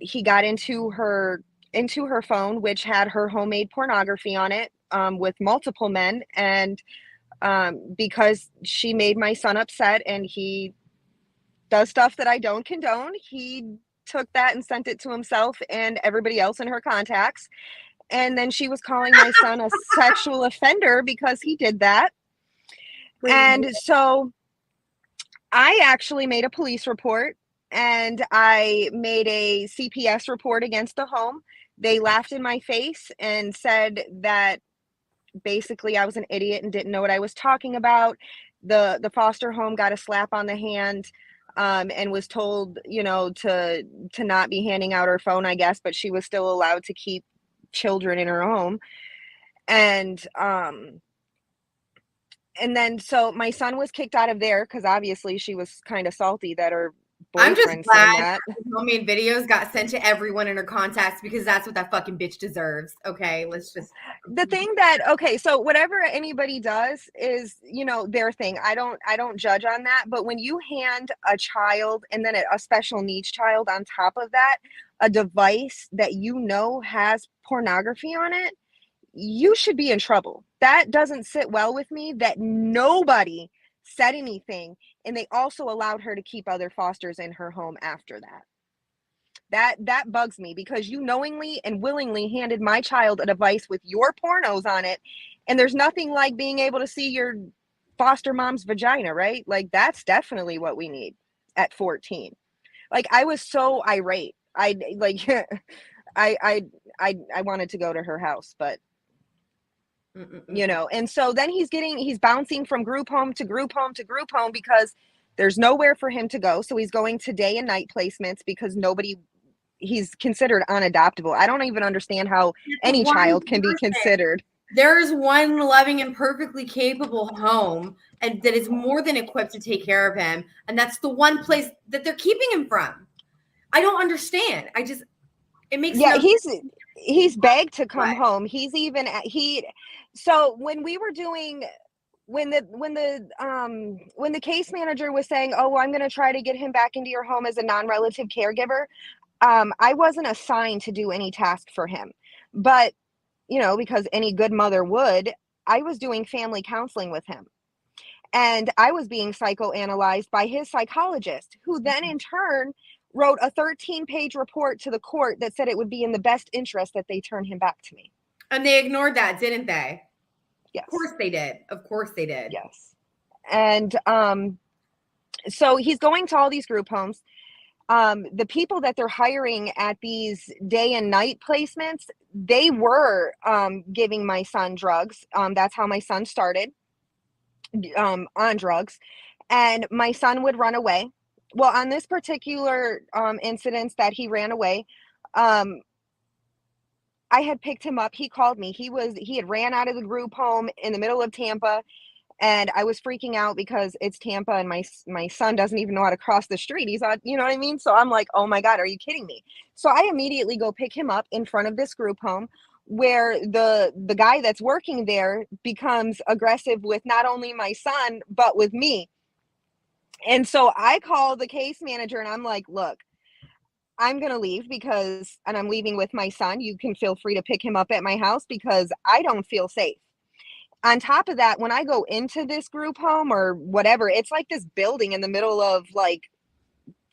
he got into her into her phone, which had her homemade pornography on it, with multiple men. And because she made my son upset and he does stuff that I don't condone, he took that and sent it to himself and everybody else in her contacts. And then she was calling my son a sexual offender because he did that. And so I actually made a police report and I made a CPS report against the home. They laughed in my face and said that basically I was an idiot and didn't know what I was talking about. The foster home got a slap on the hand, and was told, to not be handing out her phone, I guess, but she was still allowed to keep children in her home. And then so my son was kicked out of there because obviously she was kind of salty that her I'm just boyfriend glad signed that. homemade videos got sent to everyone in her contacts because that's what that fucking bitch deserves. Okay, let's just. The thing that, okay, so whatever anybody does is, their thing. I don't judge on that. But when you hand a child and then a special needs child on top of that, a device that has pornography on it, you should be in trouble. That doesn't sit well with me that nobody said anything. And they also allowed her to keep other fosters in her home after that. That bugs me because you knowingly and willingly handed my child a device with your pornos on it. And there's nothing like being able to see your foster mom's vagina, right? Like, that's definitely what we need at 14. Like, I was so irate. I wanted to go to her house, but and so then he's bouncing from group home to group home to group home because there's nowhere for him to go. So he's going to day and night placements because he's considered unadoptable. I don't even understand how any child can be considered. There's one loving and perfectly capable home and that is more than equipped to take care of him. And that's the one place that they're keeping him from. I don't understand. It makes he's begged to come home. So when we were doing, when the case manager was saying, oh, well, I'm going to try to get him back into your home as a non-relative caregiver, I wasn't assigned to do any task for him, but because any good mother would, I was doing family counseling with him. And I was being psychoanalyzed by his psychologist, who then in turn wrote a 13-page report to the court that said it would be in the best interest that they turn him back to me. And they ignored that, didn't they? Yes. Of course they did. Of course they did. Yes. And so he's going to all these group homes. The people that they're hiring at these day and night placements, they were giving my son drugs. That's how my son started on drugs. And my son would run away. Well, on this particular incident that he ran away, I had picked him up. He called me. He had ran out of the group home in the middle of Tampa. And I was freaking out because it's Tampa and my son doesn't even know how to cross the street. He's on, you know what I mean? So I'm like, oh my God, are you kidding me? So I immediately go pick him up in front of this group home where the guy that's working there becomes aggressive with not only my son, but with me. And so I call the case manager and I'm like, look, I'm going to leave and I'm leaving with my son. You can feel free to pick him up at my house because I don't feel safe. On top of that, when I go into this group home or whatever, it's like this building in the middle of like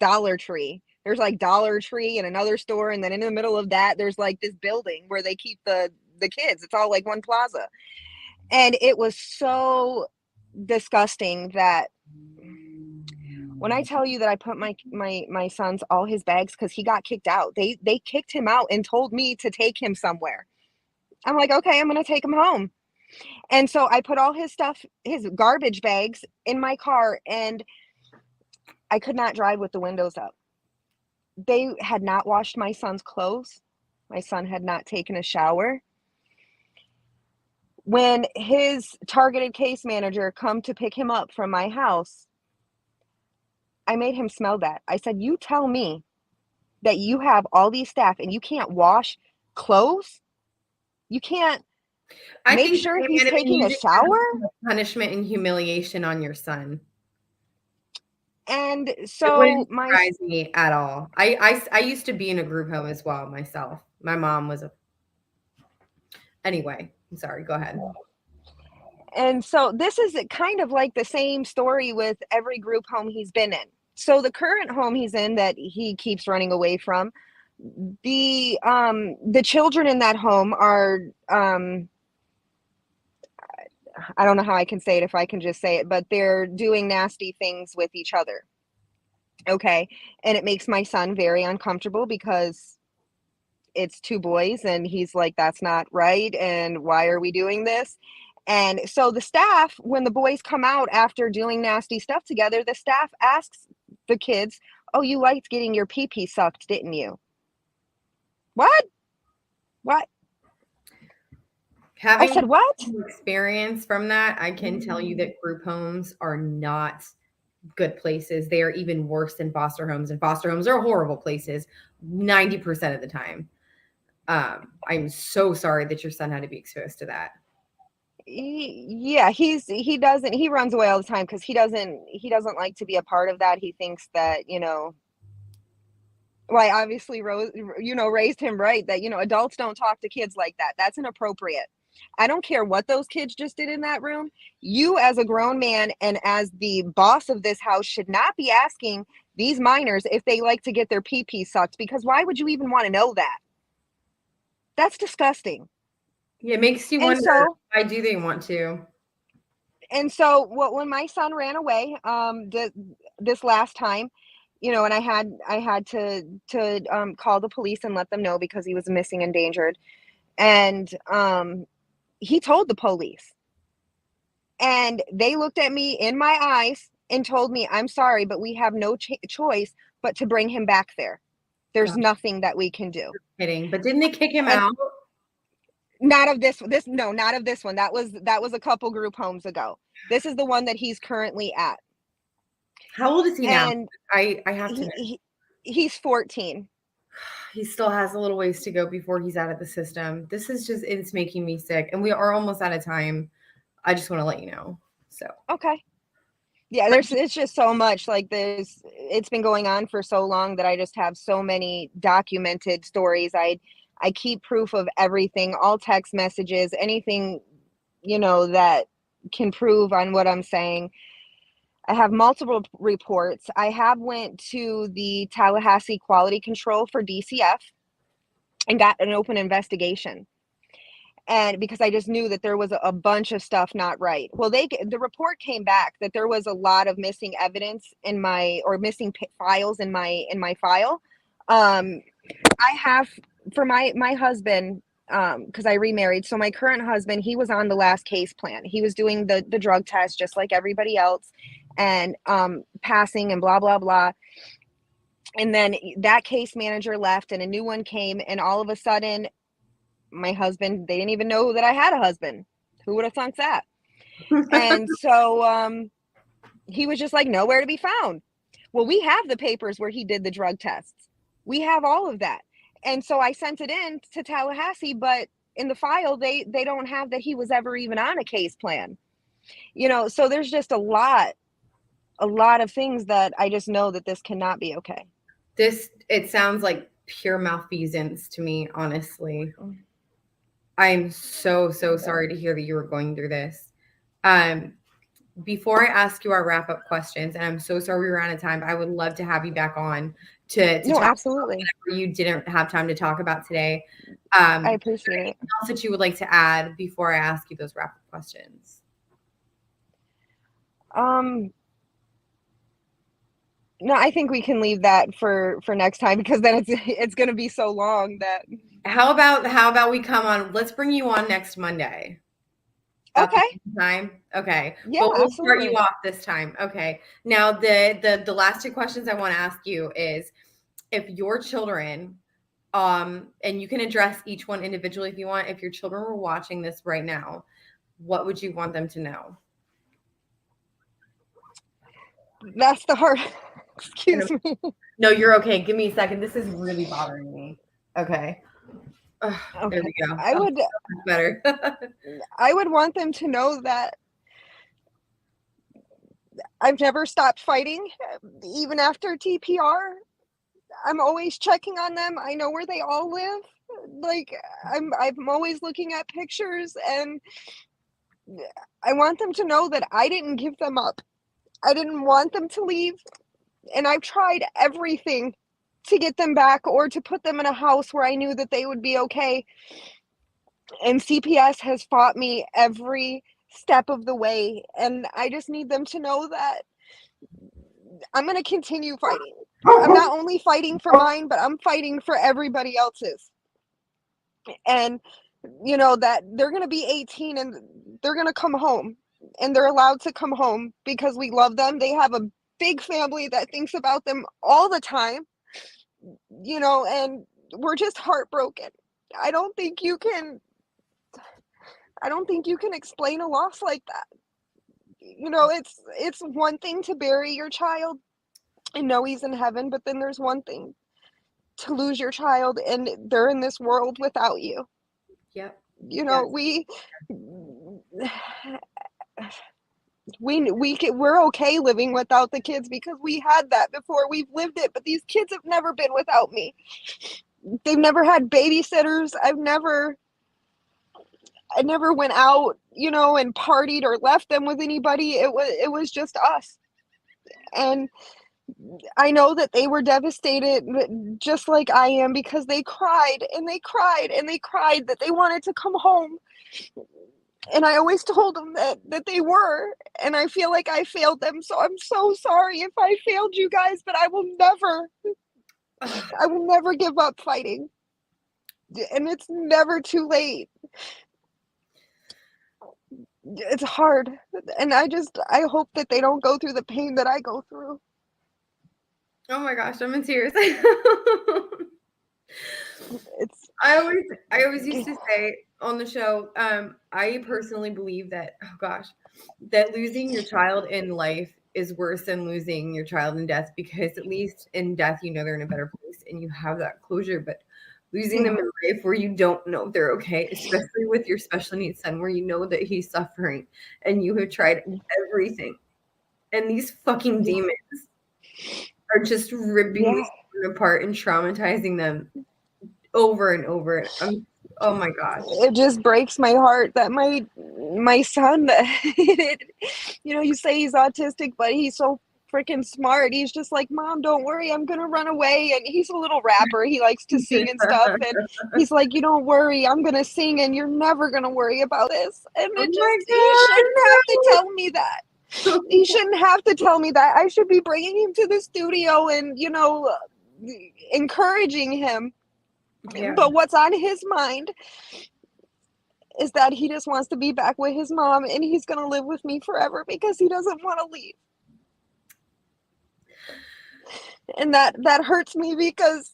Dollar Tree. There's like Dollar Tree and another store. And then in the middle of that, there's like this building where they keep the kids. It's all like one plaza. And it was so disgusting that when I tell you that I put my son's, all his bags, because he got kicked out. They kicked him out and told me to take him somewhere. I'm like, okay, I'm going to take him home. And so I put all his stuff, his garbage bags in my car, and I could not drive with the windows up. They had not washed my son's clothes. My son had not taken a shower. When his targeted case manager come to pick him up from my house, I made him smell that. I said, you tell me that you have all these staff and you can't wash clothes? You can't make sure he's taking a shower? Punishment and humiliation on your son. And so it wouldn't surprise me at all. I used to be in a group home as well myself. My mom was a. Anyway, I'm sorry. Go ahead. And so this is kind of like the same story with every group home he's been in. So the current home he's in that he keeps running away from, the children in that home are I don't know how I can say it if I can just say it, but they're doing nasty things with each other. Okay. And it makes my son very uncomfortable because it's two boys and he's like, that's not right. And why are we doing this? And so the staff, when the boys come out after doing nasty stuff together, the staff asks the kids, oh, you liked getting your pee-pee sucked, didn't you? What? Having I said, what? Experience from that, I can tell you that group homes are not good places. They are even worse than foster homes, and foster homes are horrible places 90% of the time. I'm so sorry that your son had to be exposed to that. Yeah, he runs away all the time because he doesn't like to be a part of that. He thinks that, well, I obviously raised him right, that, adults don't talk to kids like that. That's inappropriate. I don't care what those kids just did in that room. You as a grown man and as the boss of this house should not be asking these minors if they like to get their pee-pee sucked, because why would you even want to know that? That's disgusting. Yeah, it makes you wonder, why do they want to? And so when my son ran away, this last time, and I had to call the police and let them know because he was missing, endangered. And he told the police. And they looked at me in my eyes and told me, I'm sorry, but we have no choice but to bring him back there. There's nothing that we can do. Kidding. But didn't they kick him out? Not of this one. Not of this one. That was a couple group homes ago. This is the one that he's currently at. How old is he now? I have to know. He's 14. He still has a little ways to go before he's out of the system. This is just, it's making me sick. And we are almost out of time. I just want to let you know. So. Okay. Yeah, it's just so much, like it's been going on for so long that I just have so many documented stories. I keep proof of everything, all text messages, anything, that can prove on what I'm saying. I have multiple reports. I have went to the Tallahassee Quality Control for DCF and got an open investigation. And because I just knew that there was a bunch of stuff not right. Well, the report came back that there was a lot of missing evidence missing files in my file. I have, for my husband, because I remarried. So my current husband, he was on the last case plan. He was doing the drug test just like everybody else, and passing and blah, blah, blah. And then that case manager left and a new one came, and all of a sudden, my husband, they didn't even know that I had a husband. Who would have thunk that? And so he was just like nowhere to be found. Well, we have the papers where he did the drug tests. We have all of that. And so I sent it in to Tallahassee, but in the file, they don't have that he was ever even on a case plan. So there's just a lot of things that I just know that this cannot be okay. It sounds like pure malfeasance to me, honestly. I'm so sorry to hear that you were going through this. Before I ask you our wrap-up questions, and I'm so sorry we ran out of time, I would love to have you back on to talk absolutely. about whatever you didn't have time to talk about today. I appreciate it. Anything else that you would like to add before I ask you those wrap-up questions? No, I think we can leave that for next time, because then it's going to be so long that. How about we come on? Let's bring you on next Monday. Okay. Time. Okay. Yeah, but we'll absolutely. start you off this time. Okay. Now the last two questions I want to ask you is, if your children, and you can address each one individually if you want, if your children were watching this right now, what would you want them to know? That's the hard. Excuse me. No, you're okay. Give me a second. This is really bothering me. Okay. Okay. There we go. I would better. I would want them to know that I've never stopped fighting, even after TPR. I'm always checking on them. I know where they all live. like, I'm always looking at pictures, and I want them to know that I didn't give them up. I didn't want them to leave, and I've tried everything to get them back or to put them in a house where I knew that they would be okay. And CPS has fought me every step of the way, and I just need them to know that I'm going to continue fighting. I'm not only fighting for mine, but I'm fighting for everybody else's. And, you know, that they're going to be 18 and they're going to come home, and they're allowed to come home because we love them. They have a big family that thinks about them all the time, you know, and we're just heartbroken. I don't think you can explain a loss like that. You know, it's one thing to bury your child and know he's in heaven, but then there's one thing to lose your child and they're in this world without you. Yep. You know, we're okay living without the kids because we had that before. We've lived it, but these kids have never been without me. They've never had babysitters. I never went out, you know, and partied or left them with anybody. It was just us. And I know that they were devastated just like I am, because they cried and they cried and they cried that they wanted to come home. And I always told them that they were, and I feel like I failed them. So I'm so sorry if I failed you guys, but I will never give up fighting. And it's never too late. It's hard. And I hope that they don't go through the pain that I go through. Oh my gosh, I'm in tears. I always used to say on the show, I personally believe that, that losing your child in life is worse than losing your child in death, because at least in death, you know they're in a better place and you have that closure. But losing them in life where you don't know if they're okay, especially with your special needs son, where you know that he's suffering and you have tried everything, and these fucking demons are just ripping these children apart and traumatizing them over and over. Oh my gosh. It just breaks my heart that my son, you know, you say he's autistic, but he's so freaking smart. He's just like, Mom, don't worry, I'm gonna run away. And he's a little rapper. He likes to sing and stuff. And he's like, you don't worry, I'm gonna sing and you're never gonna worry about this. And he shouldn't have to tell me that. He shouldn't have to tell me that. I should be bringing him to the studio and, you know, encouraging him. Yeah. But what's on his mind is that he just wants to be back with his mom, and he's going to live with me forever because he doesn't want to leave. And that hurts me because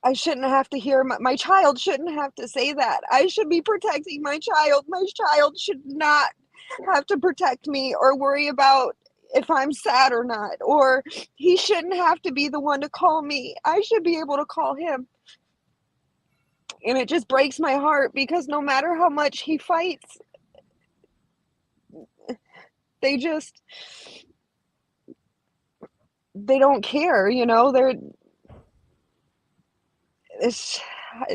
I shouldn't have to hear, my child shouldn't have to say that. I should be protecting my child. My child should not have to protect me or worry about if I'm sad or not, or he shouldn't have to be the one to call me. I should be able to call him. And it just breaks my heart because no matter how much he fights, they don't care, you know.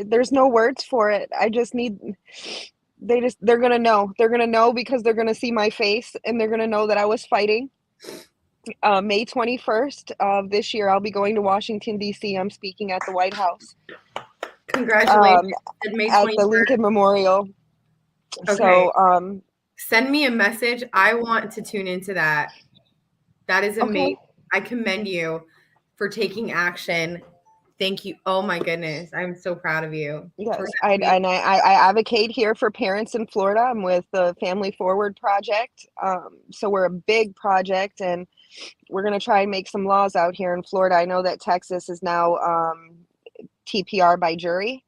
There's no words for it. I just need, they're gonna know because they're gonna see my face and they're gonna know that I was fighting. May 21st of this year, I'll be going to Washington, D.C. I'm speaking at the White House. Congratulations. At the Lincoln Memorial. Okay. So, send me a message. I want to tune into that. That is amazing. Okay. I commend you for taking action. Thank you. Oh my goodness. I'm so proud of you. Yes, I advocate here for parents in Florida. I'm with the Family Forward Project. So we're a big project, and we're going to try and make some laws out here in Florida. I know that Texas is now TPR by jury,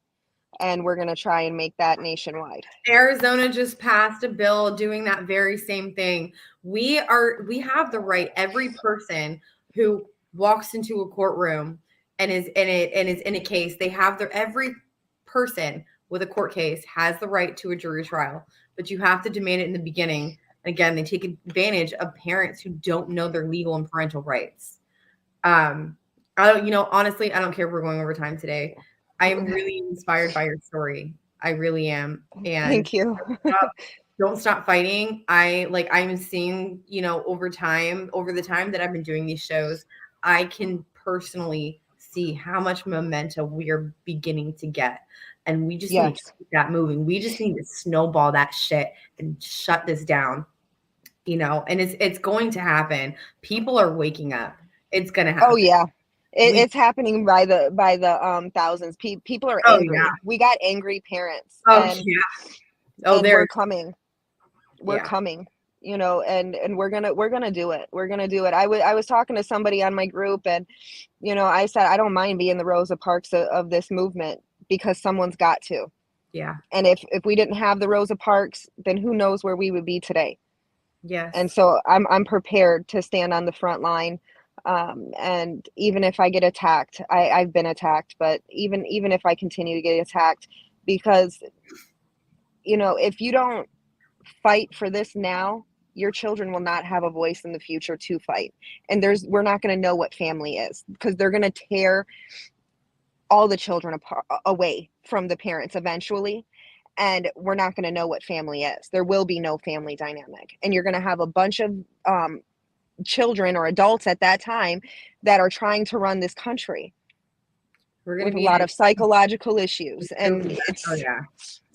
and we're going to try and make that nationwide. Arizona just passed a bill doing that very same thing. We have the right, every person who walks into a courtroom and is in a case, every person with a court case has the right to a jury trial, but you have to demand it in the beginning. Again, they take advantage of parents who don't know their legal and parental rights. Honestly, I don't care if we're going over time today. I am really inspired by your story. I really am. And Thank you. don't stop fighting. I'm seeing, over the time that I've been doing these shows, I can personally see how much momentum we are beginning to get. And we just need to Yes. keep that moving. We just need to snowball that shit and shut this down. And it's going to happen. People are waking up. It's gonna happen. Oh yeah. It's happening by the thousands. People are Oh angry. yeah. We got angry parents. Oh and, yeah. Oh, and we're coming. We're Yeah. coming. And we're gonna do it. We're gonna do it. I was talking to somebody on my group, and I said I don't mind being the Rosa Parks of this movement, because someone's got to. Yeah. And if we didn't have the Rosa Parks, then who knows where we would be today. Yes. And so I'm prepared to stand on the front line. And even if I get attacked, I've been attacked, but even if I continue to get attacked, because if you don't fight for this now, your children will not have a voice in the future to fight. And we're not going to know what family is, because they're going to tear all the children away from the parents eventually. And we're not going to know what family is. There will be no family dynamic. And you're going to have a bunch of children or adults at that time that are trying to run this country. We're going to with be a lot of psychological issues. And oh yeah.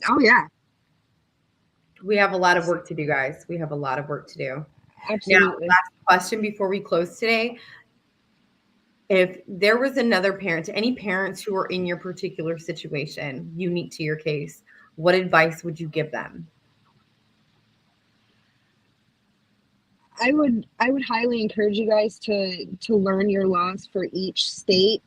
Oh yeah. We have a lot of work to do, guys. We have a lot of work to do. Absolutely. Now, last question before we close today. If there was another parent, any parents who are in your particular situation, unique to your case, what advice would you give them? I would highly encourage you guys to learn your laws for each state.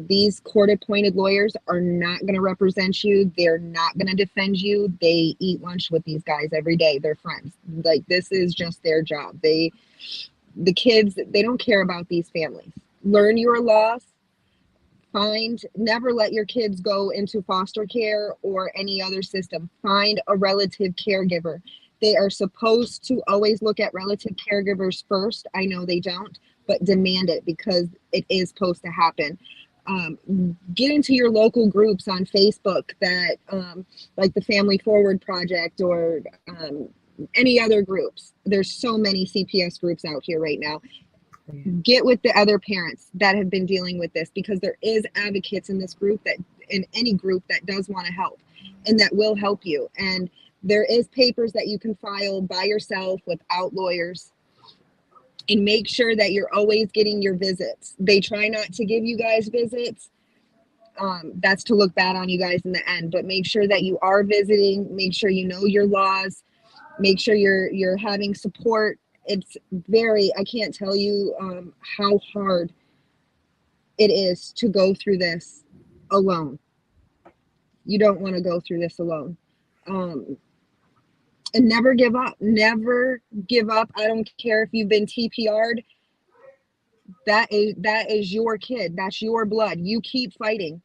These court-appointed lawyers are not going to represent you. They're not going to defend you. They eat lunch with these guys every day. They're friends. Like, this is just their job. The kids, they don't care about these families. Learn your laws. Never let your kids go into foster care or any other system. Find a relative caregiver. They are supposed to always look at relative caregivers first. I know they don't, but demand it, because it is supposed to happen. Get into your local groups on Facebook that, like the Family Forward Project, or any other groups. There's so many CPS groups out here right now. Get with the other parents that have been dealing with this, because there is advocates in this group, that in any group, that does want to help and that will help you. And there is papers that you can file by yourself without lawyers. And make sure that you're always getting your visits. They try not to give you guys visits. That's to look bad on you guys in the end. But make sure that you are visiting. Make sure you know your laws. Make sure you're having support. It's I can't tell you how hard it is to go through this alone. You don't want to go through this alone. And never give up. Never give up. I don't care if you've been TPR'd. That is your kid. That's your blood. You keep fighting.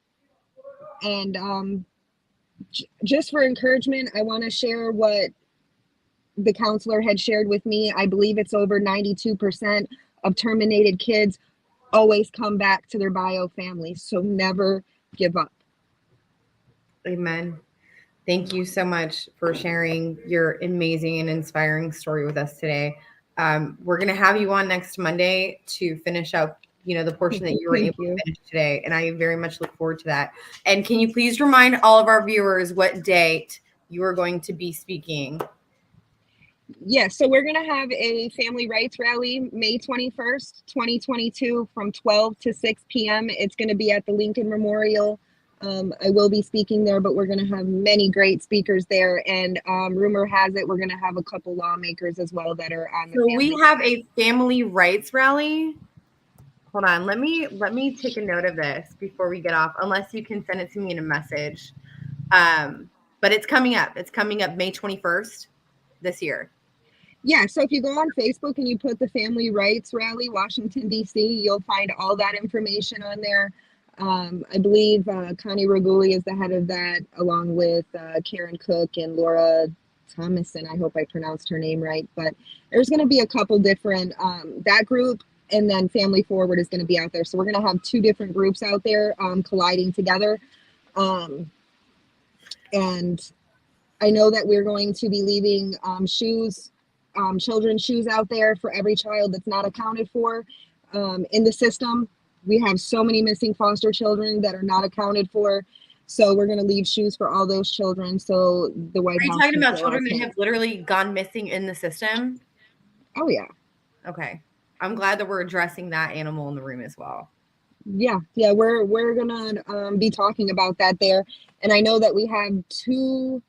And just for encouragement, I want to share what the counselor had shared with me. I believe it's over 92% of terminated kids always come back to their bio families. So never give up. Amen. Thank you so much for sharing your amazing and inspiring story with us today. We're going to have you on next Monday to finish up, the portion that you were able to finish today. And I very much look forward to that. And can you please remind all of our viewers what date you are going to be speaking? Yes, so we're going to have a family rights rally May 21st, 2022 from 12 to 6 p.m. It's going to be at the Lincoln Memorial. I will be speaking there, but we're going to have many great speakers there. And rumor has it we're going to have a couple lawmakers as well that are on the So we have a family rights rally. Hold on. Let me take a note of this before we get off, unless you can send it to me in a message. But it's coming up. It's coming up May 21st this year. Yeah, so if you go on Facebook and you put the Family Rights Rally, Washington, D.C., you'll find all that information on there. I believe Connie Raguli is the head of that, along with Karen Cook and Laura Thomason. I hope I pronounced her name right. But there's going to be a couple different, that group and then Family Forward is going to be out there. So we're going to have 2 different groups out there colliding together. And I know that we're going to be leaving shoes, children's shoes out there for every child that's not accounted for in the system. We have so many missing foster children that are not accounted for. So we're going to leave shoes for all those children. So the White House. Are you talking about children that have literally gone missing in the system? Oh, yeah. Okay. I'm glad that we're addressing that animal in the room as well. Yeah, we're gonna be talking about that there. And I know that we have two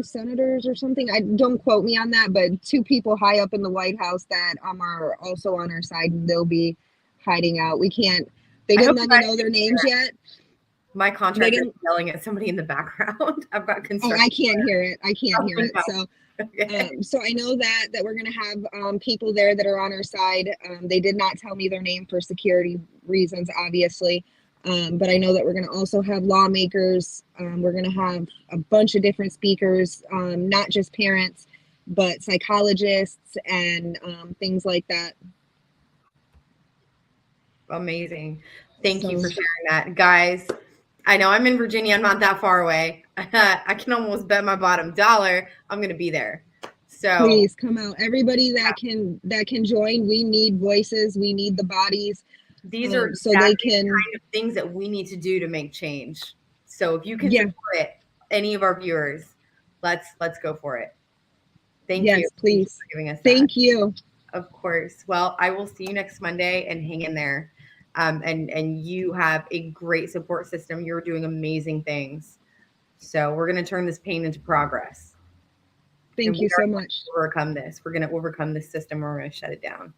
senators or something. I don't quote me on that, but 2 people high up in the White House that are also on our side, and they'll be hiding out. They didn't let me know their names yet. My contractor is yelling at somebody in the background. I've got construction. Oh, I can't hear it. So so I know that we're going to have people there that are on our side. They did not tell me their name for security reasons, obviously. But I know that we're going to also have lawmakers. We're going to have a bunch of different speakers, not just parents, but psychologists and things like that. Amazing. Thank you for sharing that. Guys, I know I'm in Virginia. I'm not that far away. I can almost bet my bottom dollar I'm going to be there. So please come out. Everybody that can join. We need voices. We need the bodies. These are so they can kind of things that we need to do to make change. So if you can support it, any of our viewers, let's go for it. Thank you. Yes, please. For giving us Thank you. Of course. Well, I will see you next Monday, and hang in there. And you have a great support system. You're doing amazing things. So we're going to turn this pain into progress. Thank you so much. Overcome this. We're going to overcome this system. We're going to shut it down.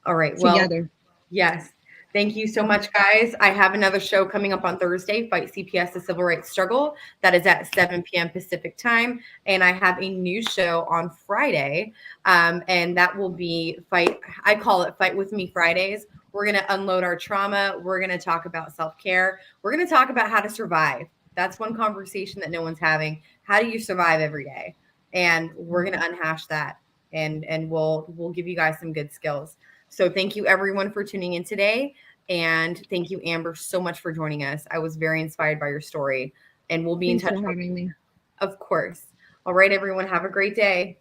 All right. Well, together. Yes. Thank you so much, guys. I have another show coming up on Thursday, Fight CPS, the Civil Rights Struggle. That is at 7 p.m. Pacific time. And I have a new show on Friday. And that will be I call it Fight With Me Fridays. We're going to unload our trauma. We're going to talk about self-care. We're going to talk about how to survive. That's one conversation that no one's having. How do you survive every day? And we're going to unhash that. And we'll give you guys some good skills. So thank you everyone for tuning in today. And thank you, Amber, so much for joining us. I was very inspired by your story, and we'll be in touch. Thanks for having me. Of course. All right, everyone. Have a great day.